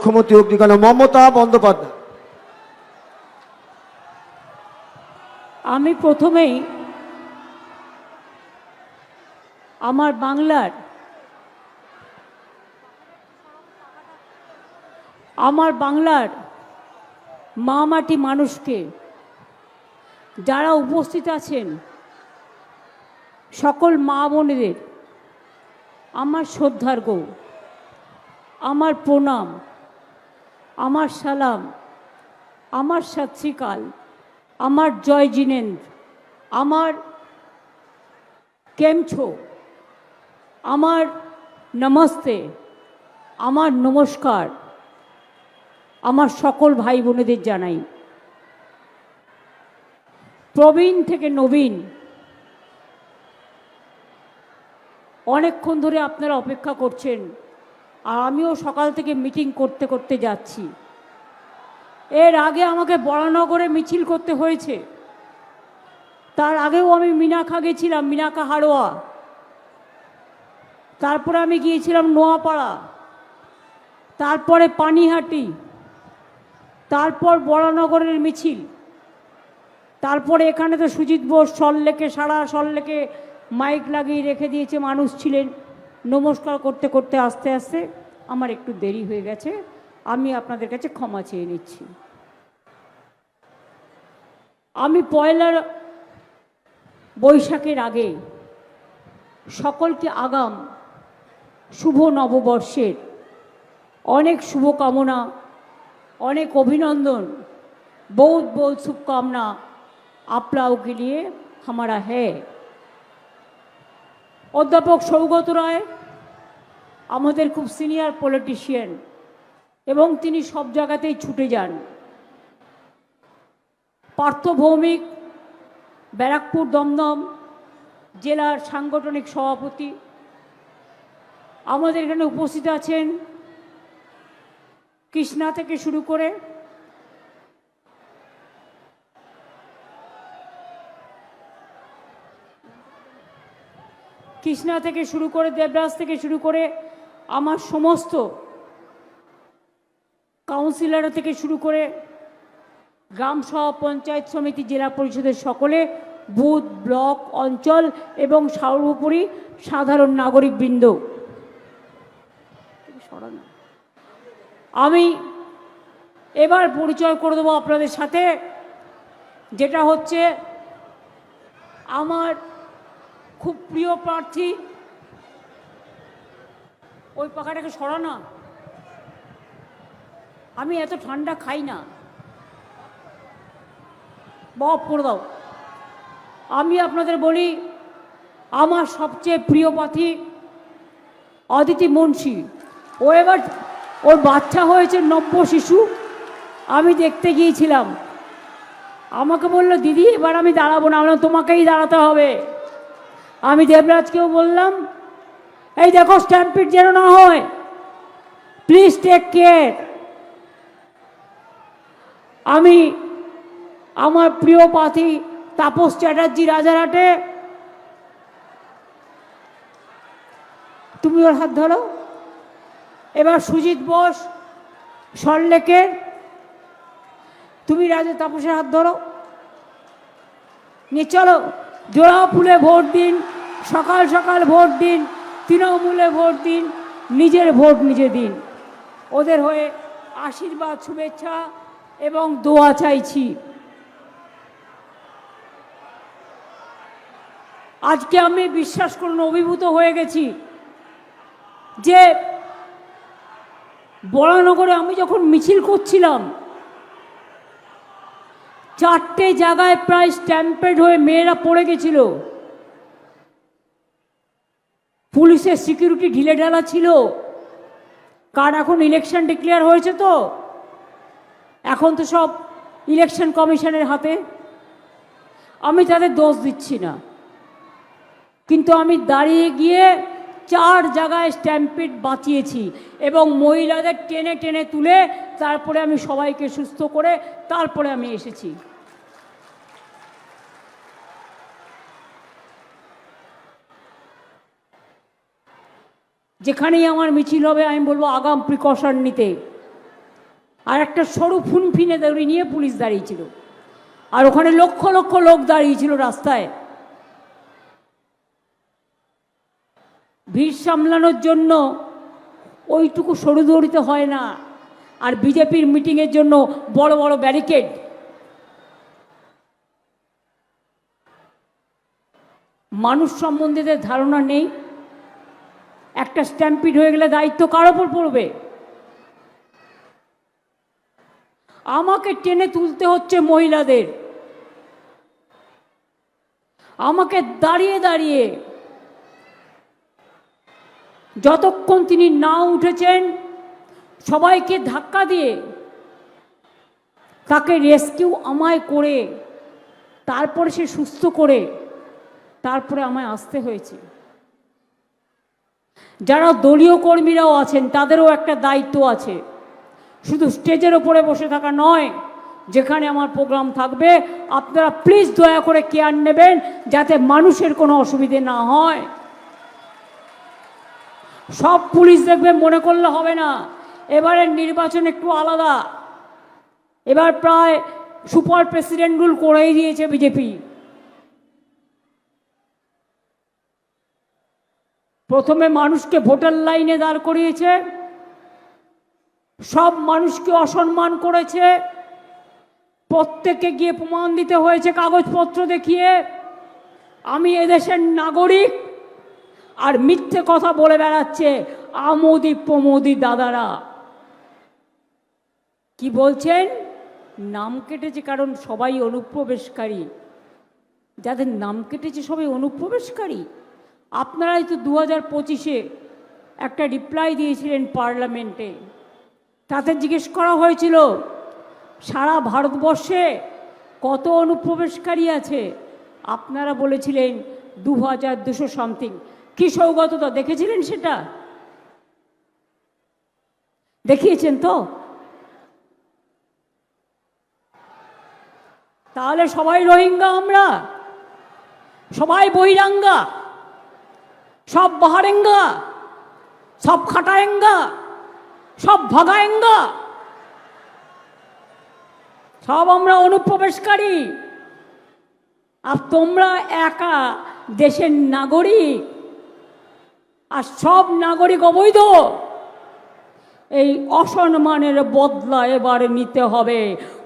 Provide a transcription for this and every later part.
মুখ্যমন্ত্রী অগ্নিকাণ্ড মমতা বন্দ্যোপাধ্যায়। আমি প্রথমেই আমার বাংলার মা মাটি মানুষকে, যারা উপস্থিত আছেন সকল মা বোনেদের আমার শ্রদ্ধার্ঘ, আমার প্রণাম, আমার সালাম, আমার সত শ্রী আকাল, আমার জয় জিনেন্দ্র, আমার কেমছো, আমার নমস্তে, আমার নমস্কার আমার সকল ভাই বোনেদের জানাই। প্রবীণ থেকে নবীন, অনেকক্ষণ ধরে আপনারা অপেক্ষা করছেন, আর আমিও সকাল থেকে মিটিং করতে করতে যাচ্ছি। এর আগে আমাকে বরানগরে মিছিল করতে হয়েছে, তার আগেও আমি মিনাখা গেছিলাম, মিনাখা হাড়োয়া, তারপরে আমি গিয়েছিলাম নোয়াপাড়া, তারপরে পানিহাটি, তারপর বরানগরের মিছিল, তারপরে এখানে তো সুজিত বোস সল্লেকে, সারা সল্লেকে মাইক লাগিয়ে রেখে দিয়েছে, মানুষ ছিলেন। নমস্কার করতে করতে আস্তে আস্তে আমার একটু দেরি হয়ে গেছে, আমি আপনাদের কাছে ক্ষমা চেয়ে নিচ্ছি। আমি পয়লা বৈশাখের আগে সকলকে আগাম শুভ নববর্ষের অনেক শুভকামনা, অনেক অভিনন্দন, बहुत बहुत शुभकामना आप लोगों के लिए हमारा है। অধ্যাপক সৌগত রায় আমাদের খুব সিনিয়র পলিটিশিয়ান এবং তিনি সব জায়গাতেই ছুটে যান। পার্থ ভৌমিক ব্যারাকপুর দমদম জেলার সাংগঠনিক সভাপতি, আমাদের এখানে উপস্থিত আছেন কৃষ্ণা থেকে শুরু করে দেবরাজ থেকে শুরু করে আমার সমস্ত কাউন্সিলর থেকে শুরু করে গ্রাম সভা, পঞ্চায়েত সমিতি, জেলা পরিষদের সকলে, বুথ, ব্লক, অঞ্চল এবং সর্বোপরি সাধারণ নাগরিকবৃন্দ, আমি এবার পরিচয় করে দেবো আপনাদের সাথে, যেটা হচ্ছে আমার খুব প্রিয় প্রার্থী। ওই পাখাটাকে সরা না, আমি এত ঠান্ডা খাই না, বফ করে দাও। আমি আপনাদের বলি, আমার সবচেয়ে প্রিয় প্রার্থী অদিতি মুন্সি। ও এবার ওর বাচ্চা হয়েছে, নব্য শিশু, আমি দেখতে গিয়েছিলাম। আমাকে বললো দিদি এবার আমি দাঁড়াবো না, আমরা তোমাকেই দাঁড়াতে হবে। আমি দেবরাজকেও বললাম এই দেখো স্ট্যাম্পিড যেন না হয়, প্লিজ টেক কেয়ার। আমি আমার প্রিয় প্রার্থী তাপস চ্যাটার্জি রাজারহাটে, তুমি ওর হাত ধরো। এবার সুজিত বোস সল্লেকের, তুমি তাপসের হাত ধরো, নিয়ে চলো জোড়া ফুলে ভোট দিন, সকাল সকাল ভোট দিন, তৃণমূলে ভোট দিন, নিজের ভোট নিজে দিন। ওদের হয়ে আশীর্বাদ, শুভেচ্ছা এবং দোয়া চাইছি। আজকে আমি বিশ্বাস করুন অভিভূত হয়ে গেছি যে বরানগরে আমি যখন মিছিল করছিলাম, 4টে জায়গায় প্রায় স্ট্যাম্পেড হয়ে মেয়েরা পড়ে গেছিল। পুলিশের সিকিউরিটি ঢিলেঢালা ছিল, কারণ এখন ইলেকশন ডিক্লেয়ার হয়েছে, তো এখন তো সব ইলেকশন কমিশনের হাতে। আমি তাদের দোষ দিচ্ছি না, কিন্তু আমি দাঁড়িয়ে গিয়ে 4 জায়গায় স্ট্যাম্পিড বাঁচিয়েছি এবং মহিলাদের টেনে টেনে তুলে তারপরে আমি সবাইকে সুস্থ করে তারপরে আমি এসেছি। যেখানেই আমার মিছিল হবে আমি বলবো আগাম প্রিকশন নিতে। আর একটা সরু ফুনফিনে দড়ি নিয়ে পুলিশ দাঁড়িয়েছিল, আর ওখানে লক্ষ লক্ষ লোক দাঁড়িয়েছিল রাস্তায়। ভিড় সামলানোর জন্য ওইটুকু সরু দড়িতে হয় না, আর বিজেপির মিটিংয়ের জন্য বড় বড় ব্যারিকেড। মানুষ সম্বন্ধে ধারণা নেই। একটা স্ট্যাম্পিড হয়ে গেলে দায়িত্ব কার ওপর পড়বে? আমাকে টেনে তুলতে হচ্ছে মহিলাদের, আমাকে দাঁড়িয়ে দাঁড়িয়ে, যতক্ষণ তিনি না উঠেছেন সবাইকে ধাক্কা দিয়ে তাকে রেস্কিউ আমায় করে, তারপরে সে সুস্থ করে, তারপরে আমায় আসতে হয়েছে। যারা দলীয় কর্মীরাও আছেন তাদেরও একটা দায়িত্ব আছে, শুধু স্টেজের ওপরে বসে থাকা নয়। যেখানে আমার প্রোগ্রাম থাকবে আপনারা প্লিজ দয়া করে কেয়ার নেবেন যাতে মানুষের কোনো অসুবিধে না হয়। সব পুলিশ দেখবে মনে করলে হবে না। এবারের নির্বাচন একটু আলাদা। এবার প্রায় সুপার প্রেসিডেন্ট রুল করেই দিয়েছে বিজেপি। প্রথমে মানুষকে ভোটার লাইনে দাঁড় করিয়েছে, সব মানুষকে অসম্মান করেছে, প্রত্যেককে গিয়ে প্রমাণ দিতে হয়েছে কাগজপত্র দেখিয়ে আমি এদেশের নাগরিক। আর মিথ্যে কথা বলে বেড়াচ্ছে আমোদি প্রমোদি দাদারা। কি বলছেন? নাম কেটেছে কারণ সবাই অনুপ্রবেশকারী। যাদের নাম কেটেছে সবাই অনুপ্রবেশকারী। আপনারাই তো 2025-এ একটা রিপ্লাই দিয়েছিলেন পার্লামেন্টে। তাতে জিজ্ঞেস করা হয়েছিল সারা ভারতবর্ষে কত অনুপ্রবেশকারী আছে। আপনারা বলেছিলেন 2200 সামথিং। কি সৌগততা দেখেছিলেন? সেটা দেখিয়েছেন তো? তাহলে সবাই রোহিঙ্গা, আমরা সবাই বহিরাঙ্গা, সব বাহারেঙ্গা, সব খাটায়েঙ্গা, সব ভাগায়েঙ্গা, সব আমরা অনুপ্রবেশকারী। আর তোমরা একা দেশের নাগরিক, আর সব নাগরিক অবৈধ। এই অসম্মানের বদলা এবারে নিতে হবে।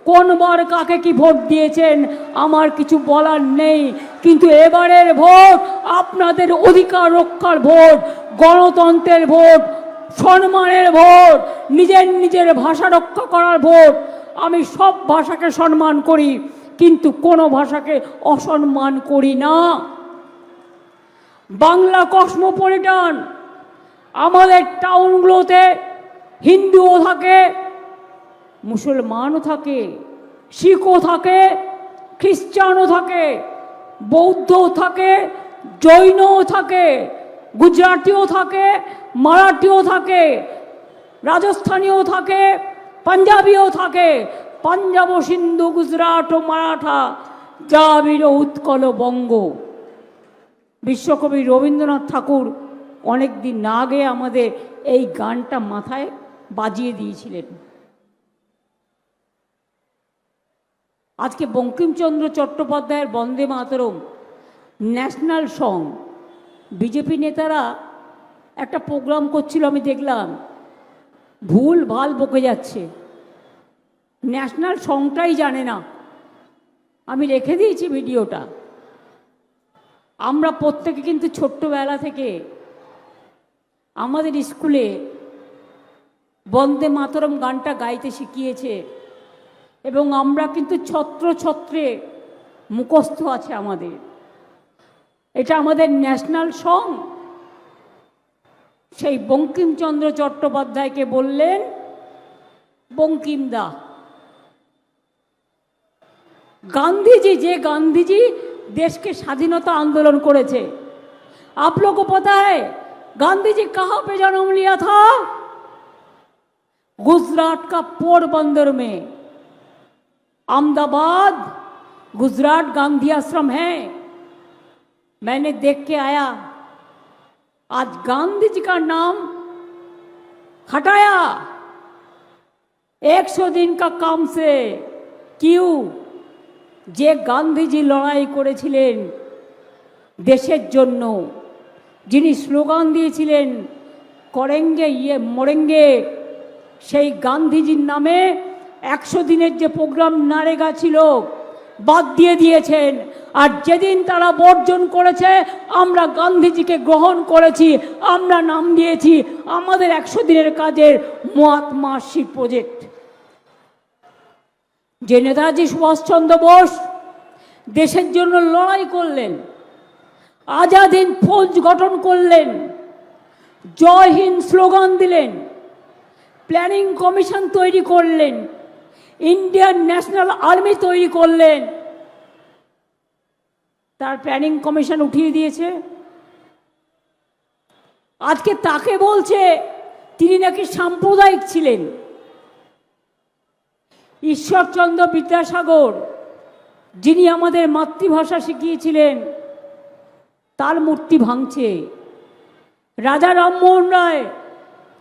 কোনবার কাকে কি ভোট দিয়েছেন আমার কিছু বলার নেই, কিন্তু এবারের ভোট আপনাদের অধিকার রক্ষার ভোট, গণতন্ত্রের ভোট, সম্মানের ভোট, নিজের নিজের ভাষা রক্ষা করার ভোট। আমি সব ভাষাকে সম্মান করি, কিন্তু কোনো ভাষাকে অসম্মান করি না। বাংলা কসমোপলিটন। আমাদের টাউনগুলোতে হিন্দুও থাকে, মুসলমানও থাকে, শিখও থাকে, খ্রিস্টানও থাকে, বৌদ্ধও থাকে, জৈনও থাকে, গুজরাটিও থাকে, মারাঠিও থাকে, রাজস্থানীও থাকে, পাঞ্জাবিও থাকে। পাঞ্জাব, সিন্ধু, গুজরাট ও মারাঠা, দ্রাবিড়, উৎকল, বঙ্গ। বিশ্বকবি রবীন্দ্রনাথ ঠাকুর অনেক দিন আগে আমাদের এই গানটা মাথায় বাজিয়ে দিয়েছিলেন। আজকে বঙ্কিমচন্দ্র চট্টোপাধ্যায়ের বন্দে মাতরম ন্যাশনাল সং। বিজেপি নেতারা একটা প্রোগ্রাম করছিল, আমি দেখলাম, ভুল ভাল বকে যাচ্ছে, ন্যাশনাল সংটাই জানে না। আমি রেখে দিয়েছি ভিডিওটা। আমরা প্রত্যেকে কিন্তু ছোট্টবেলা থেকে আমাদের স্কুলে বন্দে মাতরম গানটা গাইতে শিখিয়েছে, এবং আমরা কিন্তু ছত্র ছত্রে মুখস্থ আছে আমাদের। এটা আমাদের ন্যাশনাল সং। সেই বঙ্কিমচন্দ্র চট্টোপাধ্যায়কে বললেন বঙ্কিমদা। गांधी जी, गांधी जी देश के स्वाधीनता आंदोलन करेছে। आप लोग को पता है गांधी जी कहाँ पे जन्म लिया था? गुजरात का पोरबंदर में। अहमदाबाद गुजरात गांधी आश्रम है। मैंने देख के आया। आज गांधी जी का नाम हटाया। 100 दिन का काम से क्यों যে গান্ধীজি লড়াই করেছিলেন দেশের জন্য, যিনি স্লোগান দিয়েছিলেন করেঙ্গে ইয়ে মরেঙ্গে, সেই গান্ধীজির নামে 100 দিনের যে প্রোগ্রাম নারেগা ছিল বাদ দিয়ে দিয়েছেন। আর যেদিন তারা বর্জন করেছে আমরা গান্ধীজিকে গ্রহণ করেছি, আমরা নাম দিয়েছি আমাদের 100 দিনের কাজের মহাত্মা শ্রী প্রজেক্ট। যে নেতাজি সুভাষচন্দ্র বোস দেশের জন্য লড়াই করলেন, আজাদ হিন্দ ফৌজ গঠন করলেন, জয় হিন্দ স্লোগান দিলেন, প্ল্যানিং কমিশন তৈরি করলেন, ইন্ডিয়ান ন্যাশনাল আর্মি তৈরি করলেন, তার প্ল্যানিং কমিশন উঠিয়ে দিয়েছে। আজকে তাকে বলছে তিনি নাকি সাম্প্রদায়িক ছিলেন। ঈশ্বরচন্দ্র বিদ্যাসাগর যিনি আমাদের মাতৃভাষা শিখিয়েছিলেন তার মূর্তি ভাঙছে। রাজা রামমোহন রায়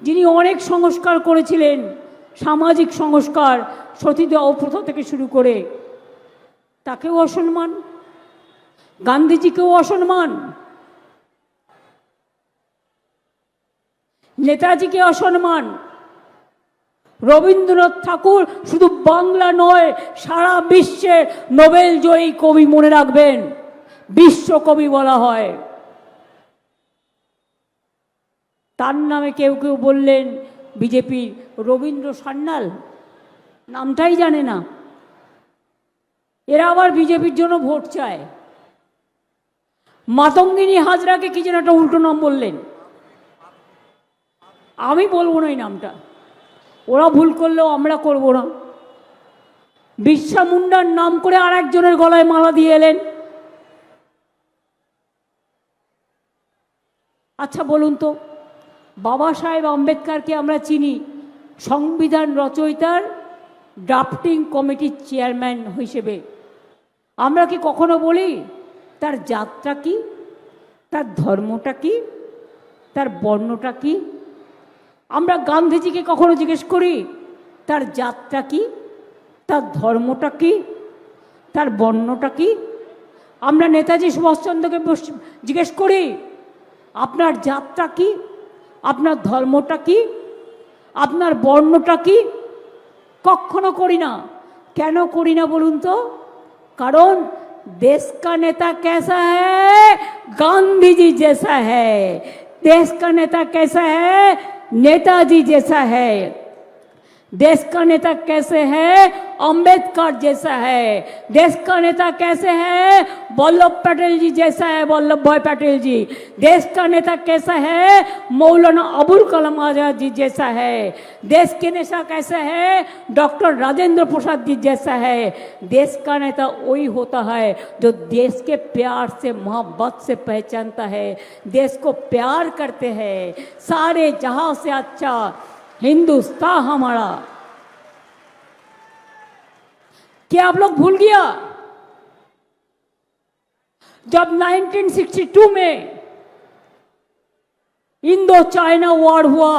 যিনি অনেক সংস্কার করেছিলেন, সামাজিক সংস্কার, সতীদাহ প্রথা থেকে শুরু করে, তাকেও অসম্মান, গান্ধীজিকেও অসম্মান, নেতাজিকে অসম্মান। রবীন্দ্রনাথ ঠাকুর শুধু বাংলা নয় সারা বিশ্বে নোবেল জয়ী কবি, মনে রাখবেন, বিশ্বকবি বলা হয়। তার নামে কেউ কেউ বললেন বিজেপির রবীন্দ্র সান্যাল, নামটাই জানে না। এরা আবার বিজেপির জন্য ভোট চায়। মাতঙ্গিনী হাজরাকে কি যেন একটা উল্টো নাম বললেন, আমি বলবো না এই নামটা, ওরা ভুল করলেও আমরা করব না। বিরসা মুন্ডার নাম করে আর একজনের গলায় মালা দিয়ে এলেন। আচ্ছা বলুন তো, বাবা সাহেব আম্বেদকরকে আমরা চিনি সংবিধান রচয়িতার ড্রাফটিং কমিটির চেয়ারম্যান হিসেবে। আমরা কি কখনো বলি তার জাতটা কি, তার ধর্মটা কি, তার বর্ণটা কি? আমরা গান্ধীজিকে কখনো জিজ্ঞেস করি তার জাতটা কি, তার ধর্মটা কি, তার বর্ণটা কি? আমরা নেতাজি সুভাষচন্দ্রকে জিজ্ঞেস করি আপনার জাতটা কি, আপনার ধর্মটা কি, আপনার বর্ণটা কি? কখনো করি না। কেন করি না বলুন তো? কারণ देश का नेता कैसा है, गांधी जी जैसा है। देश का नेता कैसा है, नेताजी जैसा है। देश का नेता कैसे है, अंबेडकर जैसा है। देश का नेता कैसे है, वल्लभ पटेल जी जैसा है, वल्लभ भाई पटेल जी। देश का नेता कैसा है, मौलाना अबुल कलाम आजाद जी जैसा है। देश के नेता कैसा है, डॉक्टर राजेंद्र प्रसाद जी जैसा है। देश का नेता वही होता है जो देश के प्यार से, मोहब्बत से पहचानता है, देश को प्यार करते हैं। सारे जहां से अच्छा हिंदुस्तान हमारा। क्या आप लोग भूल गया जब 1962 में इंडो चाइना वॉर हुआ?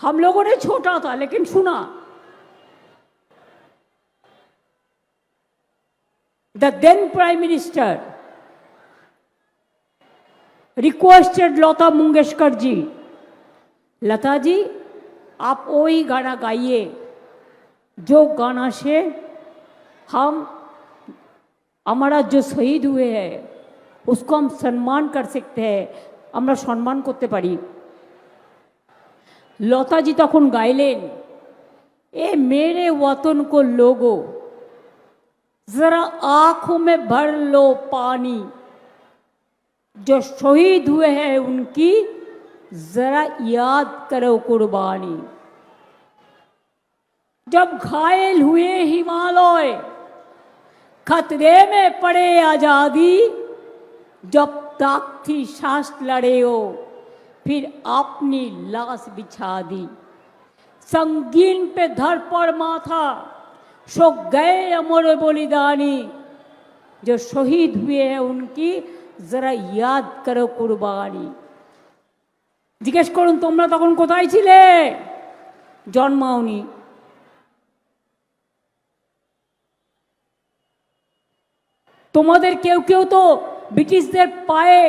हम लोगों ने छोटा था लेकिन सुना। The then prime minister requested Lata Mangeshkar ji, Lata ji आप वही गाना गाइए जो गाना से हम, हमारा जो शहीद हुए हैं उसको हम सम्मान कर सकते हैं, আমরা সম্মান করতে পারি। লতাজি তখন গাইলেন, এ মেরে वतन को लोगो जरा आंखों में भर लो पानी, जो शहीद हुए हैं उनकी जरा याद करो कुर्बानी। जब घायल हुए हिमालय खतरे में पड़े आजादी, जब तक थी सांस लड़े हो फिर अपनी लाश बिछा दी। संगीन पे धर पर माथा सो गए अमर बलिदानी, जो शहीद हुए हैं उनकी जरा याद करो कुर्बानी। জিজ্ঞেস করুন তোমরা তখন কোথায় ছিলে জন্মাওনি। তোমাদের কেউ কেউ তো ব্রিটিশদের পায়ে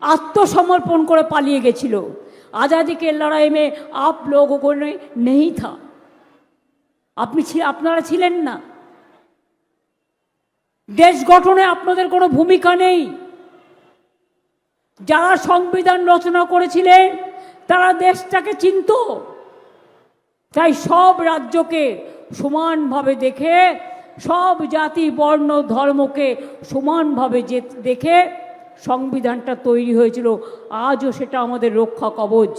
आत्मसमर्पण করে পালিয়ে গেছিল। आज़ादी के लड़ाई में आप लोगों को नहीं था, আপনারা ছিলেন না। দেশ গঠনে আপনাদের কোনো ভূমিকা নেই। যারা সংবিধান রচনা করেছিলেন তারা দেশটাকে চিনত। তাই সব রাজ্যকে সমানভাবে দেখে, সব জাতি বর্ণ ধর্মকে সমানভাবে দেখে সংবিধানটা তৈরি হয়েছিল। আজও সেটা আমাদের রক্ষা কবচ।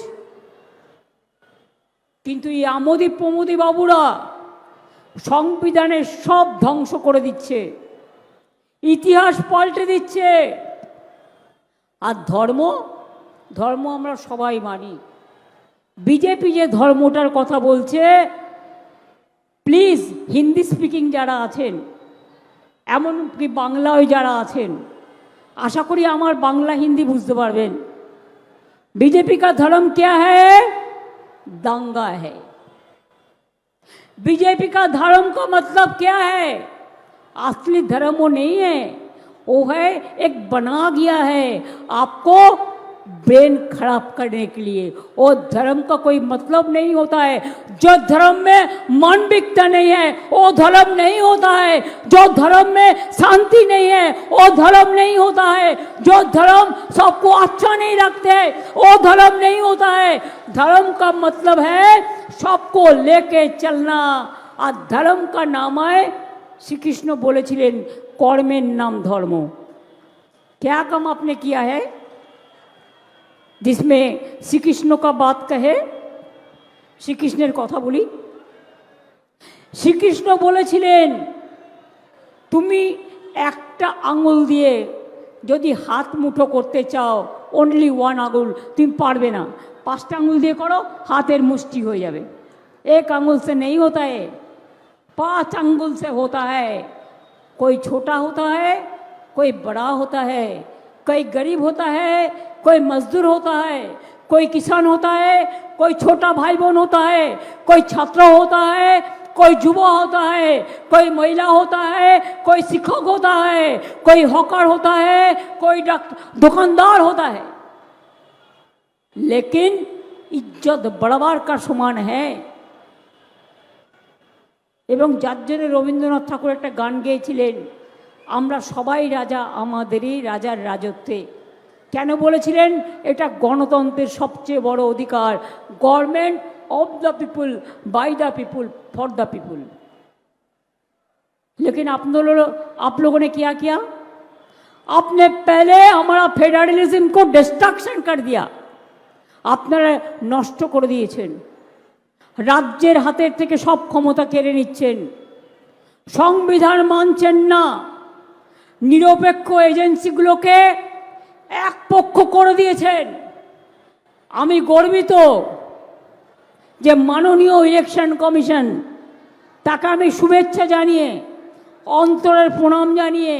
কিন্তু এই আমোদি প্রমোদি বাবুরা সংবিধানের সব ধ্বংস করে দিচ্ছে, ইতিহাস পাল্টে দিচ্ছে। আর ধর্ম আমরা সবাই মানি। বিজেপি যে ধর্মটার কথা বলছে, প্লিজ হিন্দি স্পিকিং যারা আছেন, এমনকি বাংলায় যারা আছেন, आशा करी हमार बांग्ला हिंदी बुझते पारबेन। बीजेपी का धर्म क्या है? दंगा है। बीजेपी का धर्म का मतलब क्या है? असली धर्म वो नहीं है, वो है एक बना गया है आपको ब्रेन खराब करने के लिए। वो धर्म का कोई मतलब नहीं होता है। जो धर्म में मानविकता नहीं है वो धर्म नहीं होता है। जो धर्म में शांति नहीं है वो धर्म नहीं होता है। जो धर्म सबको अच्छा नहीं रखते वो धर्म नहीं होता है। धर्म का मतलब है सबको लेके चलना। और धर्म का नाम है, श्री कृष्ण बोलेছিলেন कर्मेर नाम धर्म। क्या काम आपने किया है जिसमें श्री कृष्ण का बात कहे? श्री कृष्णेर कथा बोली। श्री कृष्ण बोलेছিলেন তুমি একটা আঙুল দিয়ে যদি হাত মুঠো করতে চাও, অনলি ওয়ান আঙুল, তুমি পারবে না। 5টা আঙুল দিয়ে করো, হাতের মুষ্টি হয়ে যাবে। एक आंगुल से नहीं होता है, 5 आंगुल से होता है। कोई छोटा होता है, कोई बड़ा होता है, कोई गरीब होता है, कोई मजदूर होता है, कोई किसान होता है, कोई छोटा भाई बहन होता है, कोई छात्र होता है, कोई युवा होता है, कोई महिला होता है, कोई शिक्षक होता है, कोई हॉकर होता है, कोई दुकानदार होता है। लेकिन इज्जत बराबर का समान है। এবং যার জন্য রবীন্দ্রনাথ ঠাকুর একটা গান গেয়েছিলেন, আমরা সবাই রাজা আমাদেরই রাজার রাজত্বে। কেন বলেছিলেন? এটা গণতন্ত্রের সবচেয়ে বড় অধিকার। Government of the people, by the people, for the people. लेकिन आप लोगों ने क्या किया? आपने पहले हमारा फेडरलिज्म को डिस्ट्रक्शन कर दिया। আপনারা নষ্ট করে দিয়েছেন। রাজ্যের হাতের থেকে সব ক্ষমতা কেড়ে নিচ্ছেন। সংবিধান মানছেন না। নিরপেক্ষ এজেন্সিগুলোকে একপক্ষ করে দিয়েছেন। আমি গর্বিত যে মাননীয় ইলেকশন কমিশন, তাকে আমি শুভেচ্ছা জানিয়ে, অন্তরের প্রণাম জানিয়ে,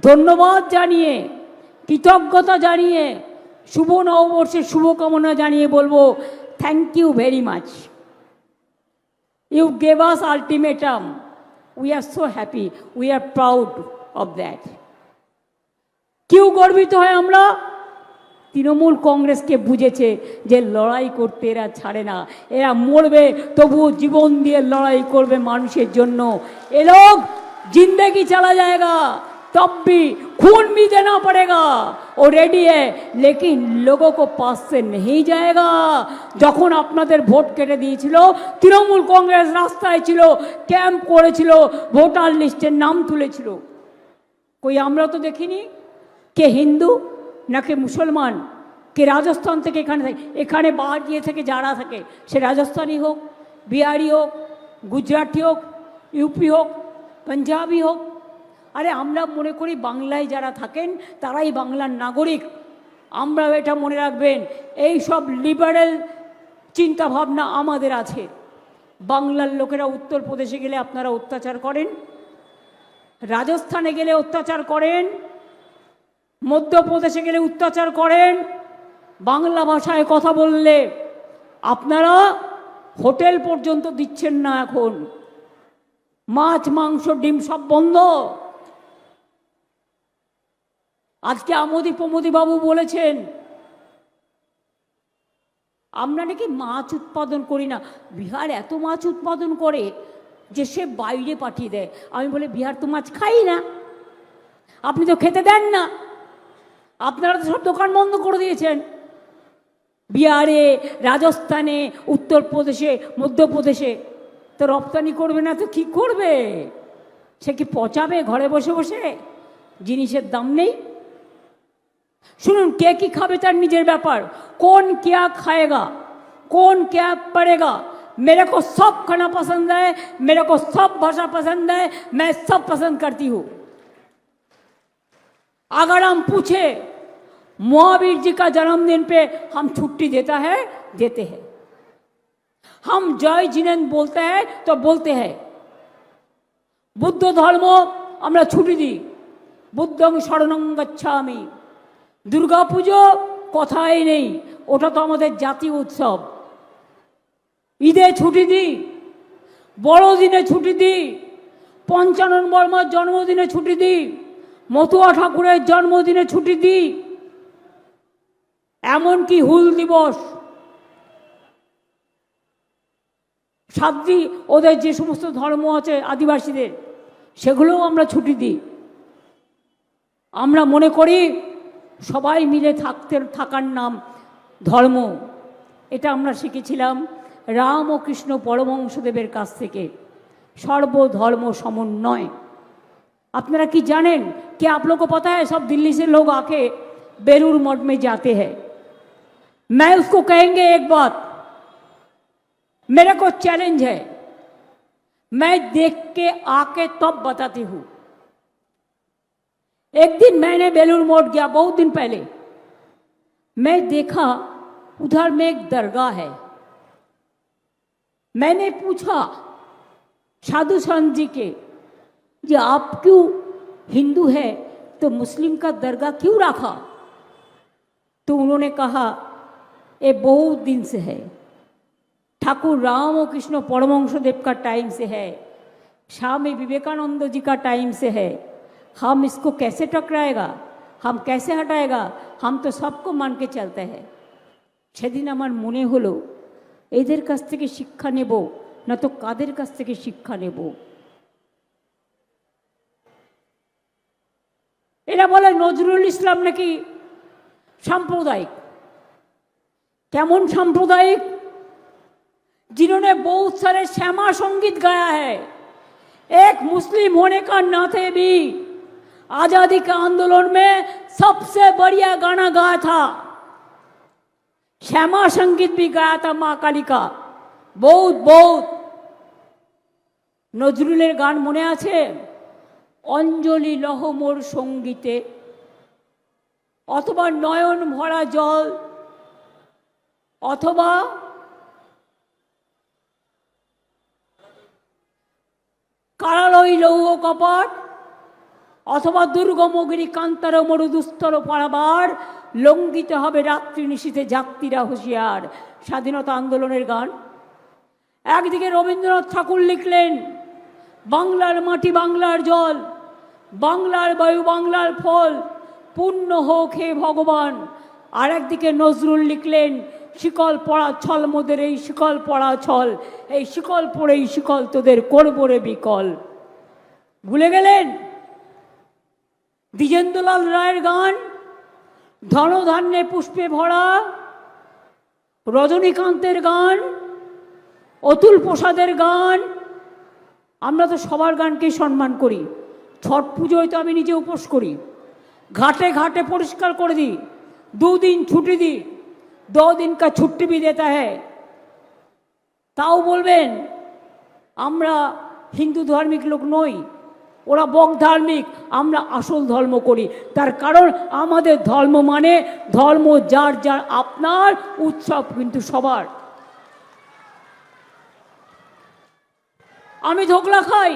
ধন্যবাদ জানিয়ে, কৃতজ্ঞতা জানিয়ে, শুভ নববর্ষের শুভকামনা জানিয়ে বলবো, thank you very much. You gave us ultimatum. We are so happy. We are proud of that. क्यों गर्वित है আমরা? তৃণমূল কংগ্রেসকে বুঝেছে যে লড়াই করতে এরা ছাড়ে না। এরা মরবে তবুও জীবন দিয়ে লড়াই করবে মানুষের জন্য। এ লোক जिंदगी चला जाएगा तब भी खून भी देना पड़ेगा। वो रेडी है, लेकिन लोगों को पास से नहीं जाएगा। যখন আপনাদের ভোট কেটে দিয়েছিল, তৃণমূল কংগ্রেস রাস্তায় ছিল, ক্যাম্প করেছিল, ভোটার লিস্টের নাম তুলেছিল। কই আমরা তো দেখিনি। কে হিন্দু নাকি মুসলমান, কে রাজস্থান থেকে এখানে বাইরে থেকে যারা থাকে, সে রাজস্থানী হোক, বিহারি হোক, গুজরাটি হোক, ইউপি হোক, পাঞ্জাবি হোক, আরে আমরা মনে করি বাংলায় যারা থাকেন তারাই বাংলার নাগরিক। আমরা এটা মনে রাখবেন, এই সব লিবারেল চিন্তাভাবনা আমাদের আছে। বাংলার লোকেরা উত্তরপ্রদেশে গেলে আপনারা অত্যাচার করেন, রাজস্থানে গেলে অত্যাচার করেন, মধ্যপ্রদেশে গেলে অত্যাচার করেন। বাংলা ভাষায় কথা বললে আপনারা হোটেল পর্যন্ত দিচ্ছেন না এখন। মাছ মাংস ডিম সব বন্ধ। আজকে আমোদি প্রমোদি বাবু বলেছেন আমরা নাকি মাছ উৎপাদন করি না। বিহার এত মাছ উৎপাদন করে যে সে বাইরে পাঠিয়ে দেয়। আমি বলি বিহার তো মাছ খাই না, আপনি তো খেতে দেন না, আপনারা তো সব দোকান বন্ধ করে দিয়েছেন। বিহারে, রাজস্থানে, উত্তরপ্রদেশে, মধ্যপ্রদেশে তো রপ্তানি করবে না তো কি করবে? সে কি পচাবে ঘরে বসে বসে? জিনিসের দাম নেই। শুনুন, কে কি খাবে তার নিজের ব্যাপার। कौन क्या खाएगा, कौन क्या पढ़ेगा। मेरे को सब खाना पसंद है, मेरे को सब भाषा पसंद है, मैं सब पसंद करती हूँ। अगर हम पूछे महावीर जी का जन्मदिन पे हम छुट्टी देता है, देते हैं। हम जय जिनेन्द्र बोलते हैं तो बोलते हैं। बुद्ध धर्म আমরা ছুটি দিই, বুদ্ধং শরণং গচ্ছামি। দুর্গা পুজো কথাই নেই, ওটা তো আমাদের জাতীয় উৎসব। ঈদে ছুটি দিই, বড়দিনে ছুটি দিই, পঞ্চানন বর্মার জন্মদিনে ছুটি দিই, মতুয়া ঠাকুরের জন্মদিনে ছুটি দিই, এমনকি হুল দিবস, সাদ্রি ওদের যে সমস্ত ধর্ম আছে আদিবাসীদের, সেগুলোও আমরা ছুটি দিই। আমরা মনে করি সবাই মিলে থাকার নাম ধর্ম। এটা আমরা শিখেছিলাম রাম ও কৃষ্ণ পরমহংসদেবের কাছ থেকে, সর্বধর্ম সমन्वय। আপনারা কি জানেন कि आप लोगों को पता है सब दिल्ली से लोग आके बेलूर मठ में जाते हैं। मैं उसको कहेंगे एक बात, मेरे को चैलेंज है, मैं देख के आके तब बताती हूँ। एक दिन मैंने बेलूर मठ गया, बहुत दिन पहले। मैं देखा उधर में एक दरगाह है। मैंने पूछा साधु संत जी के, जी आप क्यों हिंदू है तो मुस्लिम का दरगाह क्यों रखा? तो उन्होंने कहा ये बहुत दिन से है, ठाकुर राम और कृष्ण परमहंसदेव का टाइम से है, स्वामी विवेकानंद जी का टाइम से है। हम इसको कैसे टकराएगा, हम कैसे हटाएगा? हम तो सबको मान के चलते हैं। সেদিন আমার মনে হলো এদের কাছ থেকে শিক্ষা নেব না তো কাদের কাছ থেকে শিক্ষা নেব। এরা বলে নজরুল ইসলাম নাকি সাম্প্রদায়িক। কেমন সাম্প্রদায়িক? जिन्होंने बहुत सारे श्यामा संगीत गाया है, एक मुस्लिम होने का नाते भी आजादी के आंदोलन में सबसे बढ़िया गाना गाया था, श्यामा संगीत भी गाया था माँ काली का। बहुत बहुत নজরুলের গান মনে আছে? অঞ্জলি লহ মোর সঙ্গীতে, অথবা নয়ন ভরা জল, অথবা কারালয় লৌহ কপট, অথবা দুর্গমগিরি কান্তার মরু দুস্তর পারাবার, লঙ্ঘিতে হবে রাত্রি নিশীথে যাত্রীরা হুঁশিয়ার। স্বাধীনতা আন্দোলনের গান। একদিকে রবীন্দ্রনাথ ঠাকুর লিখলেন বাংলার মাটি বাংলার জল, বাংলার বায়ু বাংলার ফল, পূর্ণ হোক হে ভগবান। আর একদিকে নজরুল লিখলেন শিকল পড়া ছল মোদের এই শিকল পড়া ছল, এই শিকল পড়েই শিকল তোদের করব রে বিকল। ভুলে গেলেন? দ্বিজেন্দ্রলাল রায়ের গান ধনধান্যে পুষ্পে ভরা, রজনীকান্তের গান, অতুল প্রসাদের গান। আমরা তো সবার গানকেই সম্মান করি। ছট পুজোয় তো আমি নিজে উপোস করি, ঘাটে ঘাটে পরিষ্কার করে দিই, 2 दिन ছুটি দিই, 2 दिन का छुट्टी भी देता है। তাও বলবেন আমরা হিন্দু ধার্মিক লোক নই, ওরা বক ধার্মিক, আমরা আসল ধর্ম করি। তার কারণ আমাদের ধর্ম মানে ধর্ম যার যার আপনার, উৎসব কিন্তু সবার। আমি ধোকলা খাই,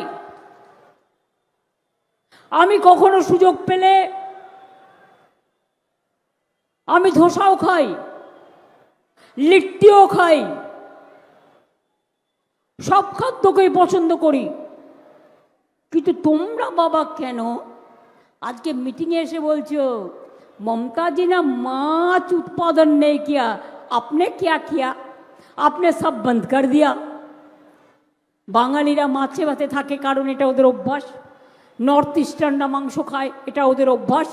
আমি কখনো সুযোগ পেলে আমি ধোসাও খাই, লিট্টিও খাই, সব খাদ্যকেই পছন্দ করি, কিন্তু তোমরা বাবা কেন আজকে মিটিংয়ে এসে বলছো ममता जी ने माछ उत्पादन नहीं किया, आपने क्या किया? आपने सब बंद कर दिया। বাঙালিরা মাছে ভাতে থাকে কারণ এটা ওদের অভ্যাস, নর্থ ইস্টার্নরা মাংস খায়, এটা ওদের অভ্যাস।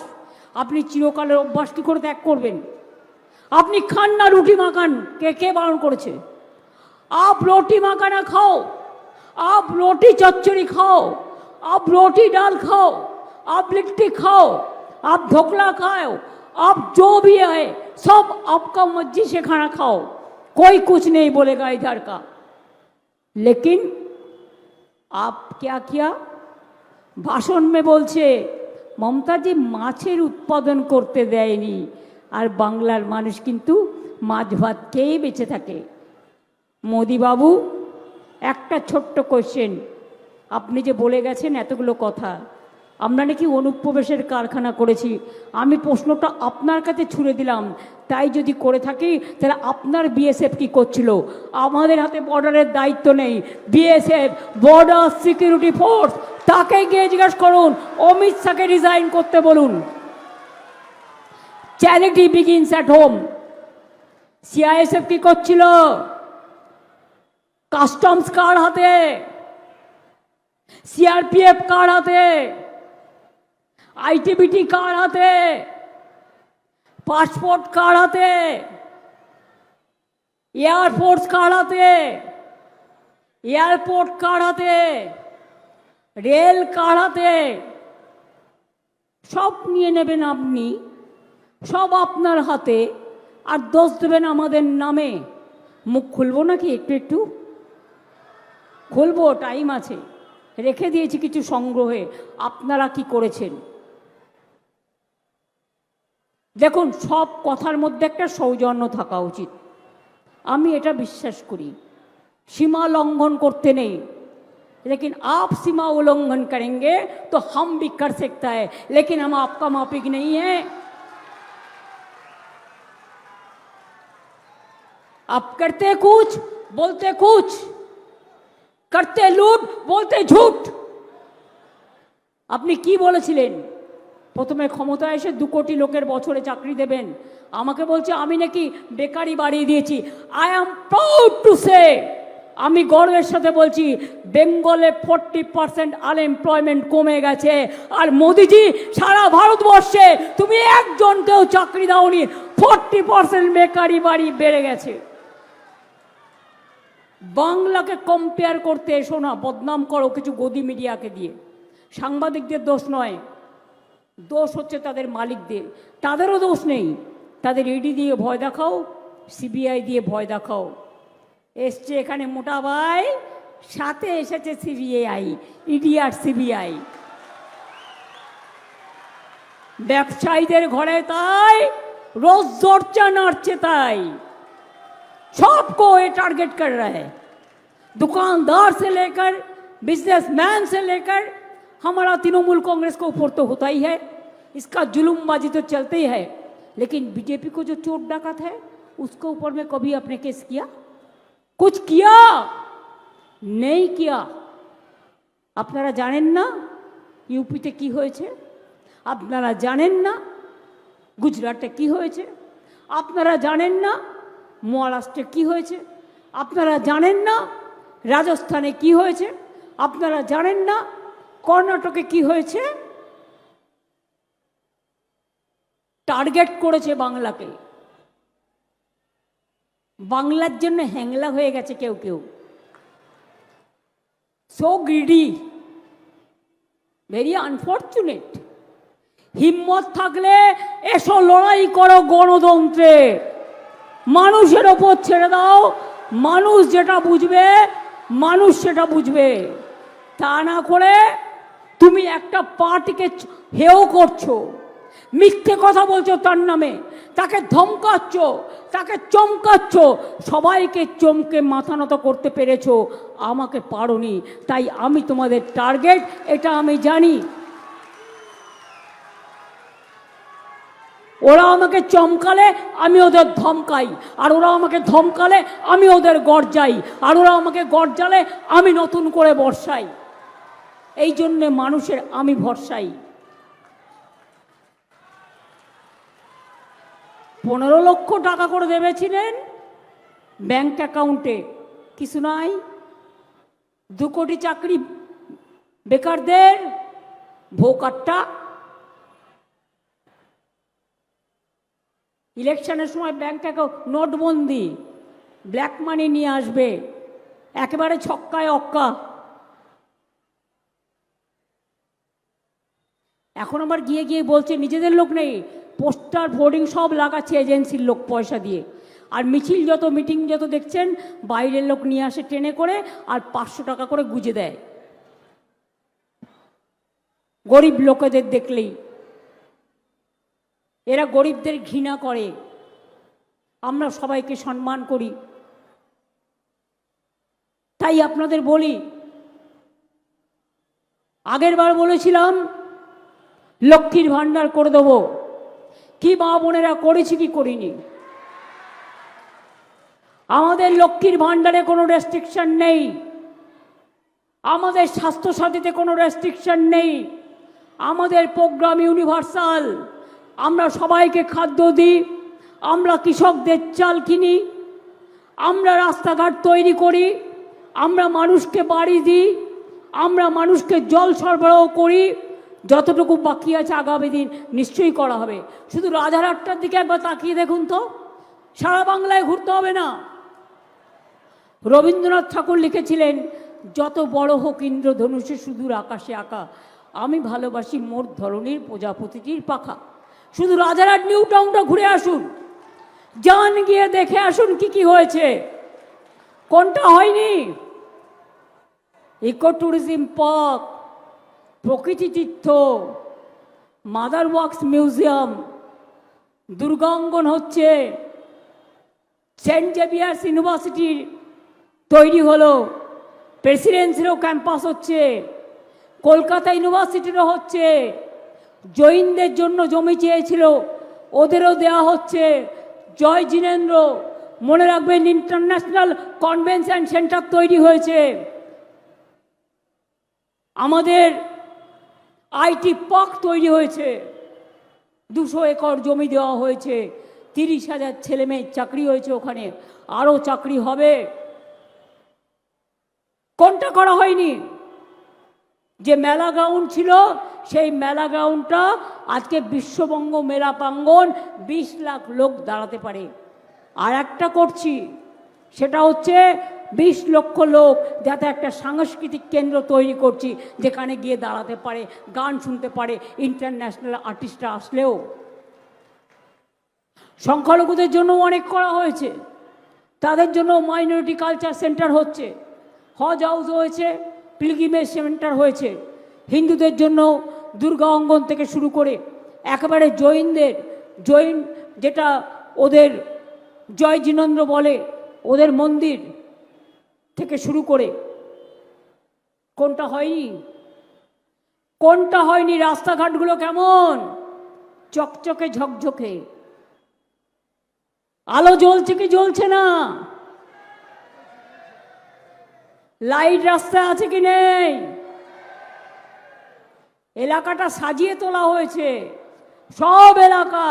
আপনি চিরকালের অভ্যাস কী করে ত্যাগ করবেন? আপনি খান না রুটি মাখান, কে কে বারণ করেছে? आप रोटी मखाना खाओ, आप रोटी चच्चड़ी खाओ, आप रोटी दाल खाओ, आप लिट्टी खाओ, आप ढोकला खाओ, आप जो भी है सब आपका मर्जी से खाना खाओ, कोई कुछ नहीं बोलेगा इधर का। लेकिन आप क्या किया? भाषण में बोलছে মমতা জি মাছের উৎপাদন করতে দেয়নি, আর বাংলার মানুষ কিন্তু মাছ ভাত খেয়েই বেঁচে থাকে। মোদি বাবু, একটা ছোট্ট কোশ্চেন, আপনি যে বলে গেছেন এতগুলো কথা, আমরা নাকি অনুপ্রবেশের কারখানা করেছি, আমি প্রশ্নটা আপনার কাছে ছুড়ে দিলাম, তাই যদি করে থাকি তাহলে আপনার বিএসএফ কি করছিল? আমাদের হাতে বর্ডারের দায়িত্ব নেই, বিএসএফ বর্ডার সিকিউরিটি ফোর্স, তাকে গিয়ে জিজ্ঞেস করুন, অমিত শাহকে রিজাইন করতে বলুন। Charity begins at home. CISF কি করছিল? কাস্টমস কার হাতে, সিআরপিএফ কার হাতে, আইটিবিটি কার হাতে, পাসপোর্ট কার হাতে, এয়ারফোর্স কার হাতে, এয়ারপোর্ট কার হাতে, রেল কার হাতে? সব নিয়ে নেবেন আপনি, সব আপনার হাতে, আর দোষ দেবেন আমাদের নামে। মুখ খুলবো নাকি? একটু একটু খুলবো, টাইম আছে, রেখে দিয়েছি কিছু সংগ্রহে। আপনারা কি করেছেন দেখুন, সব কথার মধ্যে একটা সৌজন্য থাকা উচিত, আমি এটা বিশ্বাস করি। সীমা লঙ্ঘন করতে নেই, लेकिन आप सीमा उल्लंघन करेंगे तो हम भी कर सकता है, लेकिन हम आपका मापिक नहीं है। आप करते कुछ बोलते कुछ, करते लूट बोलते झूठ। আপনি কি বলেছিলেন? প্রথমে ক্ষমতায় এসে 2 কোটি লোকের বছরে চাকরি দেবেন, আমাকে বলছে আমি নাকি বেকারি বাড়িয়ে দিয়েছি। I am proud to say, আমি গর্বের সাথে বলছি, বেঙ্গলে 40% আনএমপ্লয়মেন্ট কমে গেছে, আর মোদিজি সারা ভারতবর্ষে তুমি একজনকেও চাকরি দাওনি, 40% বেকারি বাড়ি বেড়ে গেছে। বাংলাকে কম্পেয়ার করতে এসো না, বদনাম করো কিছু গদি মিডিয়াকে দিয়ে। সাংবাদিকদের দোষ নয়, দোষ হচ্ছে তাদের মালিকদের, তাদেরও দোষ নেই। তাদের ইডি দিয়ে ভয় দেখাও, সিবিআই দিয়ে ভয় দেখাও। এসছে এখানে মোটা ভাই, সাথে এসেছে সিবিআই, ইডি আর সিবিআই। ব্যবসায়ীদের ঘরে তাই रोज दर्जा नाड़ছে তাই सबको ये टारगेट कर रहा है, दुकानदार से लेकर बिजनेसमैन से लेकर हमारा तृणमूल कांग्रेस को ऊपर तो होता ही है, इसका जुलूमबाजी तो चलते ही है। लेकिन बीजेपी को जो चोट डाकत है उसके ऊपर में कभी आपने केस किया? कुछ किया नहीं किया। আপনারা জানেন না ইউপিতে কি হয়েছে, আপনারা জানেন না গুজরাটে কি হয়েছে, আপনারা জানেন না মহারাষ্ট্রে কি হয়েছে, আপনারা জানেন না রাজস্থানে কি হয়েছে, আপনারা জানেন না কর্ণাটকে কি হয়েছে। টার্গেট করেছে বাংলাকে, বাংলার জন্য হ্যাংলা হয়ে গেছে কেউ কেউ। So greedy, very unfortunate. হিম্মত থাকলে এসো লড়াই করো গণতন্ত্রে, মানুষের ওপর ছেড়ে দাও, মানুষ যেটা বুঝবে মানুষ সেটা বুঝবে। তা না করে তুমি একটা পার্টিকে হেয় করছো, মিথ্যে কথা বলছো তার নামে, তাকে ধমকাচ্ছ, তাকে চমকাচ্ছ, সবাইকে চমকে মাথা নত করতে পেরেছো, আমাকে পারোনি। তাই আমি তোমাদের টার্গেট, এটা আমি জানি। ওরা আমাকে চমকালে আমি ওদের ধমকাই, আর ওরা আমাকে ধমকালে আমি ওদের গর্জাই, আর ওরা আমাকে গর্জালে আমি নতুন করে বর্ষাই। এই জন্যে মানুষের আমি ভরসাই। 15 লক্ষ টাকা করে দেবেছিলেন ব্যাংক অ্যাকাউন্টে, কিছু নাই। 2 কোটি চাকরি বেকারদের, ভোকারটা ইলেকশনের সময় ব্যাংক অ্যাকাউন্ট নোটবন্দি, ব্ল্যাক মানি নিয়ে আসবে, একেবারে ছক্কায় অক্কা। এখন আবার গিয়ে গিয়ে বলছে নিজেদের লোক নেই, পোস্টার হোর্ডিং সব লাগাচ্ছে এজেন্সির লোক পয়সা দিয়ে। আর মিছিল যত, মিটিং যত দেখছেন বাইরের লোক নিয়ে আসে ট্রেনে করে, আর 500 টাকা করে গুজে দেয় গরিব লোকেদের দেখলেই। এরা গরিবদের ঘৃণা করে, আমরা সবাইকে সম্মান করি। তাই আপনাদের বলি, আগের বার বলেছিলাম লক্ষ্মীর ভান্ডার করে দেবো, কি মা বোনেরা করেছি কি করিনি? আমাদের লক্ষ্মীর ভান্ডারে কোনো রেস্ট্রিকশন নেই, আমাদের স্বাস্থ্যসাথীতে কোনো রেস্ট্রিকশন নেই, আমাদের প্রোগ্রাম ইউনিভার্সাল। আমরা সবাইকে খাদ্য দিই, আমরা কৃষকদের চাল কিনি, আমরা রাস্তাঘাট তৈরি করি, আমরা মানুষকে বাড়ি দিই, আমরা মানুষকে জল সরবরাহ করি। যতটুকু বাকি আছে আগামী দিন নিশ্চয়ই করা হবে। শুধু রাজারহাটটার দিকে একবার তাকিয়ে দেখুন তো, সারা বাংলায় ঘুরতে হবে না। রবীন্দ্রনাথ ঠাকুর লিখেছিলেন, যত বড় হোক ইন্দ্রধনুষে সুদূর আকাশে আঁকা, আমি ভালোবাসি মোর ধরনীর প্রজাপতিটির পাখা। শুধু রাজারহাট নিউ টাউনটা ঘুরে আসুন, যান গিয়ে দেখে আসুন কি কি হয়েছে, কোনটা হয়নি। ইকো ট্যুরিজম পার্ক, প্রকৃতি তীর্থ, মাদার ওয়ার্কস মিউজিয়াম, দুর্গাঙ্গন হচ্ছে, সেন্ট জেভিয়ার্স ইউনিভার্সিটির তৈরি হলো, প্রেসিডেন্সিরও ক্যাম্পাস হচ্ছে, কলকাতা ইউনিভার্সিটিরও হচ্ছে, জৈনদের জন্য জমি চেয়েছিল ওদেরও দেওয়া হচ্ছে। জয় জিনেন্দ্র, মনে রাখবেন ইন্টারন্যাশনাল কনভেনশন সেন্টার তৈরি হয়েছে। আমাদের আইটি পার্ক তৈরি হয়েছে, 200 একর জমি দেওয়া হয়েছে, 30,000 ছেলেমেয়ের চাকরি হয়েছে ওখানে, আরও চাকরি হবে। কোনটা করা হয়নি? যে মেলা গ্রাউন্ড ছিল সেই মেলা গ্রাউন্ডটা আজকে বিশ্ববঙ্গ মেলা প্রাঙ্গণ, 20 লাখ লোক দাঁড়াতে পারে। আর একটা করছি, সেটা হচ্ছে 20 লক্ষ লোক যাতে একটা সাংস্কৃতিক কেন্দ্র তৈরি করছি, যেখানে গিয়ে দাঁড়াতে পারে, গান শুনতে পারে, ইন্টারন্যাশনাল আর্টিস্টরা আসলেও। সংখ্যালঘুদের জন্য অনেক করা হয়েছে, তাদের জন্য মাইনরিটি কালচার সেন্টার হচ্ছে, হজ হাউস হয়েছে, পিলগ্রিমেজ সেন্টার হয়েছে। হিন্দুদের জন্য দুর্গা অঙ্গন থেকে শুরু করে একেবারে জৈনদের, জৈন যেটা ওদের জয় জিনেন্দ্র বলে, ওদের মন্দির থেকে শুরু করে। কোনটা হয়নি? কোনটা হয়নি? রাস্তাঘাটগুলো কেমন চকচকে ঝকঝকে, আলো জ্বলছে কি জ্বলছে না, লাইট রাস্তায় আছে কি নেই, এলাকাটা সাজিয়ে তোলা হয়েছে, সব এলাকা।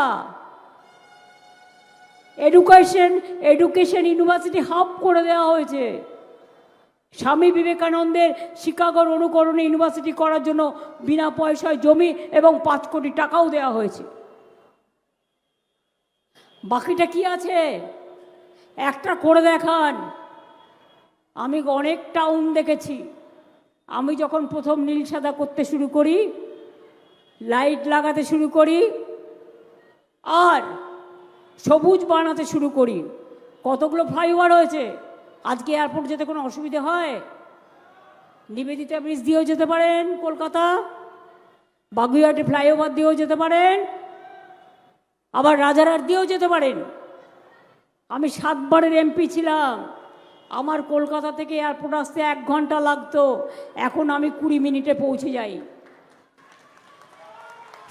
এডুকেশন ইউনিভার্সিটি হাব করে দেওয়া হয়েছে। স্বামী বিবেকানন্দের শিকাগোর অনুকরণে ইউনিভার্সিটি করার জন্য বিনা পয়সায় জমি এবং 5 কোটি টাকাও দেওয়া হয়েছে। বাকিটা কি আছে? একটা করে দেখান। আমি অনেক টাউন দেখেছি। আমি যখন প্রথম নীল সাদা করতে শুরু করি, লাইট লাগাতে শুরু করি, আর সবুজ বানাতে শুরু করি, কতগুলো ফ্লাইওভার হয়েছে। আজকে এয়ারপোর্ট যেতে কোনো অসুবিধে হয়? নিবেদিতা ব্রিজ দিয়েও যেতে পারেন কলকাতা, বাগুইহাটে ফ্লাইওভার দিয়েও যেতে পারেন, আবার রাজারহাট দিয়েও যেতে পারেন। আমি 7 বারের এমপি ছিলাম, আমার কলকাতা থেকে এয়ারপোর্ট আসতে 1 ঘন্টা লাগতো, এখন আমি 20 মিনিটে পৌঁছে যাই।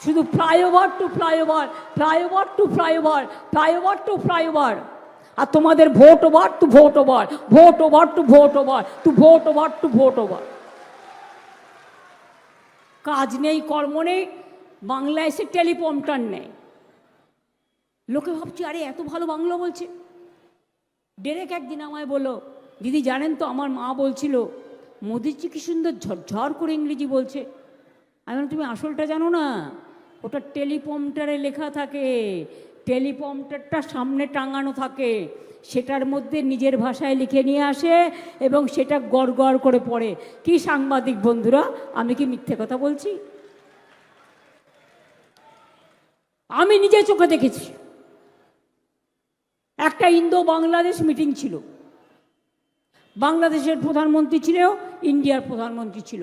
শুধু flyover to flyover, flyover to flyover, flyover to flyover. আর তোমাদের vote over to vote over, vote over to vote over, to vote over to vote over. কাজ নেই, কর্ম নেই, বাংলা এসে টেলিপম্পটার নেই। লোকে ভাবছি আরে এত ভালো বাংলা বলছে। ডেরেক একদিন আমায় বললো, দিদি জানেন তো আমার মা বলছিল মোদিজি কি সুন্দর ঝরঝর করে ইংরেজি বলছে। আমি বললাম তুমি আসলটা জানো না, ওটা টেলিপম্পটারে লেখা থাকে, টেলিপম্পটারটা সামনে টাঙানো থাকে, সেটার মধ্যে নিজের ভাষায় লিখে নিয়ে আসে এবং সেটা গড় গড় করে পড়ে। কি সাংবাদিক বন্ধুরা, আমি কি মিথ্যে কথা বলছি? আমি নিজে চোখে দেখেছি। একটা ইন্দো বাংলাদেশ মিটিং ছিল, বাংলাদেশের প্রধানমন্ত্রী ছিল, ইন্ডিয়ার প্রধানমন্ত্রী ছিল।